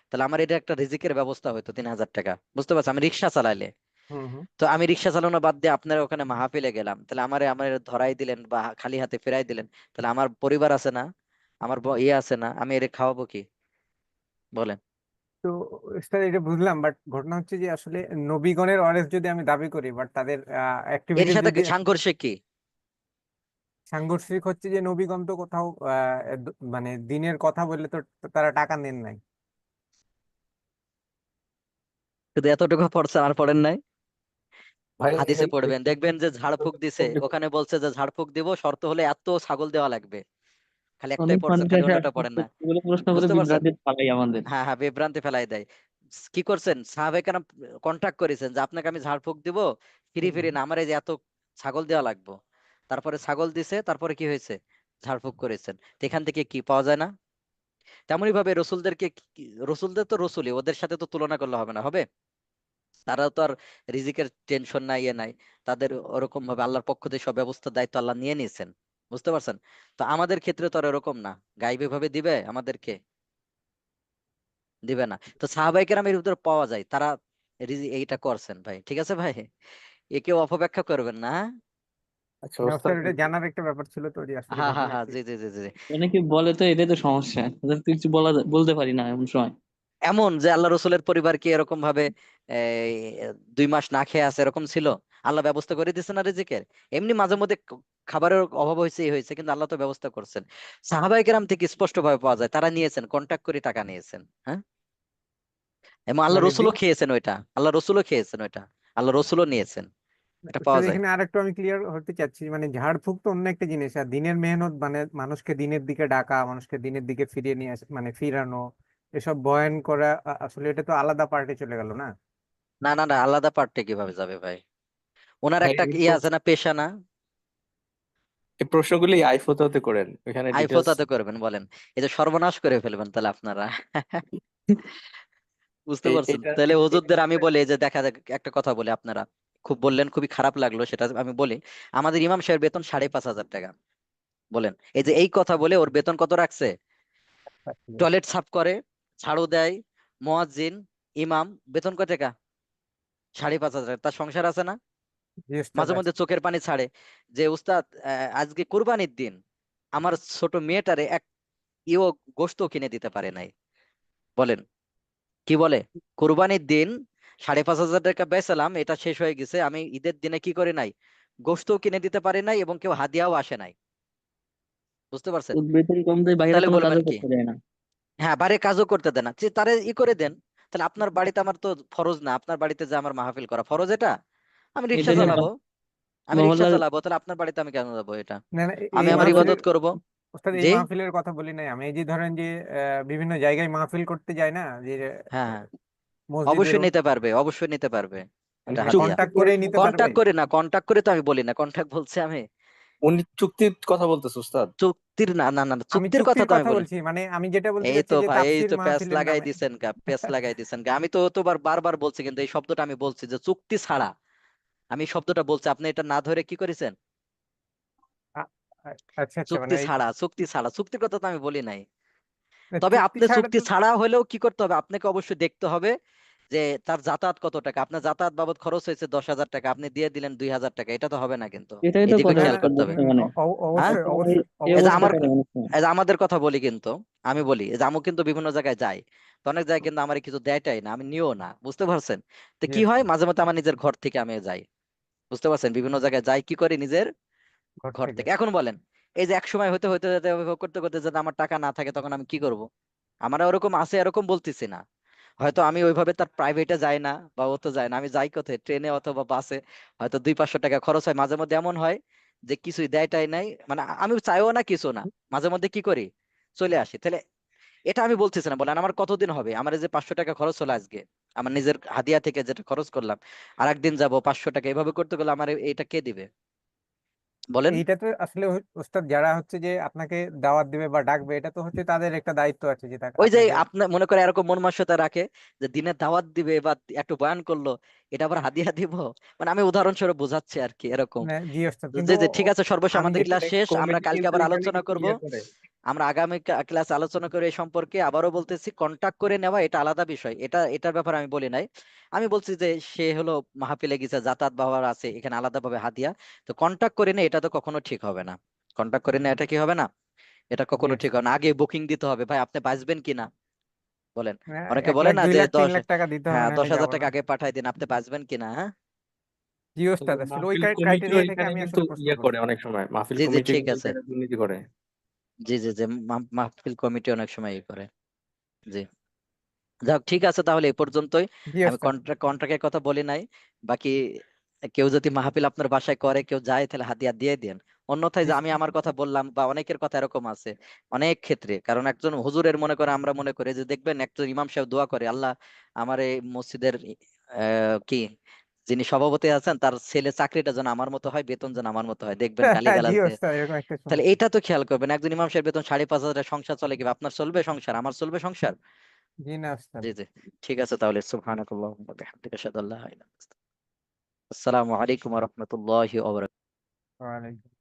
তাহলে আমার এটা একটা রিজিকের ব্যবস্থা হইতো 3,000 টাকা, বুঝতে পারছি, আমি রিক্সা চালাইলে। হুম, হুম। তো আমি রিক্সা চালানো বাদ দিয়ে আপনার ওখানে মাহফিলে গেলাম, তাহলে আমার ধরাই দিলেন বা খালি হাতে ফেরাই দিলেন, তাহলে আমার পরিবার আছে না, আমার ইয়ে আছে না, আমি এর খাওয়াবো কি, বলেন? তো স্যার এটা বুঝলাম, বাট ঘটনা হচ্ছে যে আসলে নবীগণের অরেস যদি আমি দাবি করি, বাট তাদের এর অ্যাক্টিভিটিস সাথে যদি সাংঘর্ষিক কি? সাংঘর্ষিক হচ্ছে যে নবীগণ তো কোথাও মানে দিনের কথা বললে তো তারা টাকা নেন নাই। শুধু এতটুকু পড়ছেন আর পড়েন নাই? ভাই হাদিসে পড়বেন, দেখবেন যে ঝাড়ফুঁক দিছে, ওখানে বলছে যে ঝাড়ফুঁক দিব, শর্ত হলে এত ছাগল দেওয়া লাগবে। খালি একটাই অনেক পড়ছেন, মানুষ খালি আছে অন্যটা পড়েন না। এগুলো প্রশ্ন করে বুঝতে পারছেন? বিভ্রান্তির ফালাই আমাদের। হ্যাঁ হ্যাঁ, বিভ্রান্তি ফেলাই দেয়। কি করছেন, সাহাবায়ে কেরাম কন্ট্যাক্ট করেছেন যে আপনাকে আমি ঝাড়ফুঁক দিব, ফিরি হুম, ফিরি না, আমার এই যে এত ছাগল দেওয়া লাগবে। তারপরে ছাগল দিছে, তারপরে কি হয়েছে, ঝাড়ফুঁক করেছেন। তো এখান থেকে কি পাওয়া যায় না? তেমনই ভাবে রসুলদেরকে রসুলদের তো রসুলই, ওদের সাথে তো তুলনা করলে হবে না, হবে? তারা তো আর রিজিকের টেনশন নাই, ইয়ে নাই, তাদের ওরকম ভাবে আল্লাহর পক্ষ থেকে সব ব্যবস্থার দায়িত্ব আল্লাহ নিয়ে নিয়েছেন। বুঝতে পারছেন? তো আমাদের ক্ষেত্রে তো আর এরকম না, গাইবে ভাবে দিবে আমাদেরকে, দিবে না। তো সাহাবায়ে কেরামের ভিতরে পাওয়া যায়, তারা এইটা করছেন ভাই। ঠিক আছে ভাই, একেও অপব্যাখ্যা করবেন না, হ্যাঁ? আচ্ছা না ওস্তাদ, স্যার, এটা জানার একটা ব্যাপার ছিল তো যে আসলে হ্যাঁ হ্যাঁ ঘটনা হ্যাঁ, কি। জি জি জি জি জি। অনেকে বলে তো এটাই তো সমস্যা, ওদের তো কিছু বলতে পারি না এমন সময়। এমন যে আল্লাহ রসুলের পরিবার কি এরকম ভাবে এই 2 মাস না খেয়ে আছে, এরকম ছিল? আল্লাহ ব্যবস্থা করে দিচ্ছে না রিজিকের? এমনি মাঝে মধ্যে খাবারের অভাব হয়েছে, এই হয়েছে, কিন্তু আল্লাহ তো ব্যবস্থা করছেন। সাহাবায়ে কেরাম থেকে স্পষ্ট ভাবে পাওয়া যায়, তারা নিয়েছেন, কন্ট্যাক্ট করে টাকা নিয়েছেন, হ্যাঁ। এবং আল্লাহ মানে রসুলও খেয়েছেন ওইটা, আল্লাহ রসুলও খেয়েছেন ওইটা, আল্লাহ রসুলও নিয়েছেন, এটা স্যার পাওয়া যায়। এখানে আরেকটু আমি ক্লিয়ার হতে চাচ্ছি, মানে ঝাড়ফুঁক তো অন্য একটা জিনিস, আর দিনের মেহনত মানে মানুষকে দিনের দিকে ডাকা, মানুষকে দিনের দিকে ফিরিয়ে নিয়ে আসা, মানে ফিরানো, এসব বয়ান করা, আসলে এটা তো আলাদা পার্টে চলে গেল না? না না না, আলাদা পার্টে কিভাবে যাবে ভাই? ওনার ভাই একটা ইয়ে আছে না, পেশা না? এই প্রশ্নগুলি আইফ হতে হতে করেন, এখানে ডিটেলস। আইফোতাতে করবেন বলেন, এই যে সর্বনাশ করে ফেলবেন তাহলে আপনারা। বুঝতে পারছেন? এটা তাহলে হুজুরদের আমি বলি, এই যে দেখা যাক, একটা কথা বলি, আপনারা খুব বললেন, খুবই খারাপ লাগলো, সেটা আমি বলি। আমাদের ইমাম সাহেবের বেতন 5,500 টাকা। বলেন, এই যে এই কথা বলে ওর বেতন কত রাখছে? টয়লেট সাফ করে, ঝাড়ু দেয়, মুয়াজ্জিন, ইমাম, বেতন কত টাকা? 5,500 টাকা। তার সংসার আছে না? জি ওস্তাদ, মাঝে আছে। মধ্যে চোখের পানি ছাড়ে যে উস্তাদ, আজকে কুরবানির দিন, আমার ছোট মেয়েটারে এক ইও গোশত কিনে দিতে পারে নাই। বলেন, কি বলে? কুরবানির দিন 5,500 টাকা বেচালাম, এটা শেষ হয়ে গেছে, আমি ঈদের দিনে কি করে নাই, গোশতও কিনে দিতে পারি নাই, এবং কেউ হাদিয়াও আসে নাই। বুঝতে পারছেন? বেতন কম দেয়, বাইরে তাহলে কোনো বলবেন কাজও কি? করতে দেয় না। হ্যাঁ, বাইরে কাজও করতে দেন না, যে তারে করে দেন। তাহলে আপনার বাড়িতে আমার তো ফরজ না, আপনার বাড়িতে যে আমার মাহফিল করা ফরজ, এটা আমি রিক্সা এটা নিয়ে চালাবো, আমি রিক্সা মহল্লার চালাবো, তাহলে আপনার বাড়িতে আমি কেন যাবো? এটা না না, আমি এই আমার মাহফিলের, ইবাদত করব। ওস্তাদ এই জি, মাহফিলের কথা বলি নাই আমি, এই যে ধরেন যে বিভিন্ন জায়গায় মাহফিল করতে যায় না, যে হ্যাঁ হ্যাঁ, মসজিদের, অবশ্যই নিতে পারবে, অবশ্যই নিতে পারবে, মানে এটা মানে হাদিয়া। কন্টাক্ট করেই নিতে পারবে। কন্টাক্ট করে না, কন্টাক্ট করে তো আমি বলি না, কন্টাক্ট বলছি আমি। উনি চুক্তির কথা বলতেছে উস্তাদ। চুক্তির না না না, আমি চুক্তির কথা চুক্তির তো আমি কথা বলি। বলছি, মানে আমি যেটা বলতে এই চাচ্ছি তো যে ভাই, এই তাফসির তো প্যাচ মাহফিলের লাগাই নামে। দিছেন গা, প্যাচ লাগাই দিছেন গা। আমি তো তোবার বারবার বলছি, কিন্তু এই শব্দটা আমি বলছি যে চুক্তি ছাড়া, আমি এই শব্দটা বলছি, আপনি এটা না ধরে কি করেছেন? আ- আচ্ছা আচ্ছা, চুক্তি মানে ছাড়া, চুক্তি ছাড়া, চুক্তির কথা তো আমি বলি নাই। তবে চুক্তি আপনি ছাড়া চুক্তি তো। ছাড়া হলেও কি করতে হবে, আপনাকে অবশ্যই দেখতে হবে যে তার যাতায়াত কত টাকা, আপনার যাতায়াত বাবদ খরচ হয়েছে 10,000 টাকা, আপনি দিয়ে দিলেন 2,000 টাকা, এটা তো হবে না কিন্তু, এটাই তো এদিকে করে না খেয়াল না, করতে হবে। বর্তমানে। হ্যাঁ, অবশ্যই বর্তমানে অবশ্যই এই এই যে অবস্থা আমার, করে অনেক সময়। এই যে আমাদের কথা বলি কিন্তু, আমি বলি এই যে আমু কিন্তু বিভিন্ন জায়গায় যাই, তো অনেক জায়গায় কিন্তু আমার কিছু দেয়টাই না, আমি নিও না, বুঝতে পারছেন? তো জি কি হয়, ওস্তাদ, মাঝে মধ্যে আমার নিজের ঘর থেকে আমি যাই, বুঝতে পারছেন, বিভিন্ন জায়গায় যাই, কি করি, নিজের ঘর ঘর থেকে। থেকে। এখন বলেন, এই যে এক সময় হতে হতে হতে করতে করতে যদি আমার টাকা না থাকে, তখন আমি কি করব? আমার ওরকম আছে এরকম বলতেছি না, হয়তো আমি ওইভাবে তার প্রাইভেটে যাই না বা ও তো যায় না, আমি যাই কোথায় ট্রেনে অথবা বাসে, হয়তো 200-500 টাকা খরচ হয়। মাঝে মধ্যে এমন হয় যে কিছুই দেয়টাই নাই, মানে আমি চাইও না কিছু না, মাঝে মধ্যে কি করি, চলে আসি। তাহলে এটা আমি বলতেছি না, বলেন আমার কতদিন হবে, আমার এই যে 500 টাকা খরচ হলো আজকে, আমার নিজের হাদিয়া থেকে যেটা খরচ করলাম, আর একদিন যাবো 500 টাকা, এভাবে করতে গেলে আমার এটা কে দিবে বলেন? এইটা তো আসলে ওস্তাদ যারা হচ্ছে যে আপনাকে দাওয়াত দিবে বা ডাকবে, এটা তো হচ্ছে তাদের একটা দায়িত্ব আছে যে ওই যে আপনাকে আপনার মনে করে এরকম মন মানসিকতা রাখে যে দিনে দাওয়াত দিবে বা একটু বয়ান করলো, এটা আবার হাদিয়া দিব, মানে আমি উদাহরণস্বরূপ বোঝাচ্ছি আর কি এরকম। মানে জি ওস্তাদ, তো কিন্তু জি জি ঠিক আছে, সর্বশেষ আমি আমাদের যেটা ক্লাস শেষ, আমরা কমিটি কালকে কিন্তু আবার এখানে আলোচনা কিন্তু করব। ইয়ে করে। আমরা আগামী ক্লাসে আলোচনা করে এই সম্পর্কে। আবারও বলতেছি, কন্টাক্ট করে নেওয়া এটা আলাদা বিষয়, এটার ব্যাপারে আমি বলি নাই। আমি বলছি যে সে হলো মাহফিলে গেছে, যাতায়াত ব্যবহার আছে, এখানে আলাদাভাবে হাদিয়া, তো কন্টাক্ট করে নে, এটা তো কখনো ঠিক হবে না। কন্টাক্ট করে নে, এটা কি হবে না, এটা জি কখনো ঠিক ওস্তাদ, হবে না। আগে বুকিং দিতে হবে, ভাই আপনি বাঁচবেন কিনা বলেন। মানে অনেকে 1 বলে লাখ না 2 যে লাখ 3 10, লাখ টাকা দিতে হবে, হ্যাঁ নাহলে 10,000 যাবো টাকা না। আগে পাঠাই দিন, আপনি বাঁচবেন কিনা, হ্যাঁ। জি ওস্তাদ, আসলে ওই মাহফিল কমিটিও ক্রাইটেরিয়া থেকে এখানে আমি কিন্তু আসলে প্রশ্ন ইয়ে করছি। করে অনেক সময়, মাহফিল জি জি কমিটি ঠিক কিন্তু আছে। এখানে দুর্নীতি করে। জি জি জি মাহফিল কমিটি অনেক সময় ই করে। জি, যাক ঠিক আছে, তাহলে এই পর্যন্তই। জি আমি ওস্তাদ, কন্ট্রাক্টের কথা বলি নাই। বাকি কেউ যদি মাহফিল আপনার বাসায় করে, কেউ যায়, তাহলে হাদিয়া দিয়ে দেন। অন্যথায় যে আমি আমার কথা বললাম বা অনেকের কথা এরকম আছে অনেক ক্ষেত্রে, কারণ একজন হুজুরের মনে করে, আমরা মনে করি যে দেখবেন একজন ইমাম সাহেব দোয়া করে, আল্লাহ আমার এই মসজিদের কি যিনি সভাপতি আছেন তার ছেলে চাকরিটা যেন আমার মতো হয়, বেতন যেন আমার মতো হয়, দেখবেন জি গালিগালাজ দেয়। ওস্তাদ, এরকম একটা তাহলে শুনছি। এটা তো খেয়াল করবেন, একজন ইমাম সাহেব বেতন 5,500 সংসার চলে কিভাবে? আপনার চলবে সংসার? আমার চলবে সংসার? জি না ওস্তাদ। জি জি ঠিক আছে, তাহলে সুবহানাকাল্লাহুম্মা ওয়া বিহামদিকা আশহাদু আল্লা ইলাহা ইল্লা আনতা, আসসালামু আলাইকুম ওয়া রাহমাতুল্লাহি ওয়া বারাকাতুহু। ওয়ালাইকুম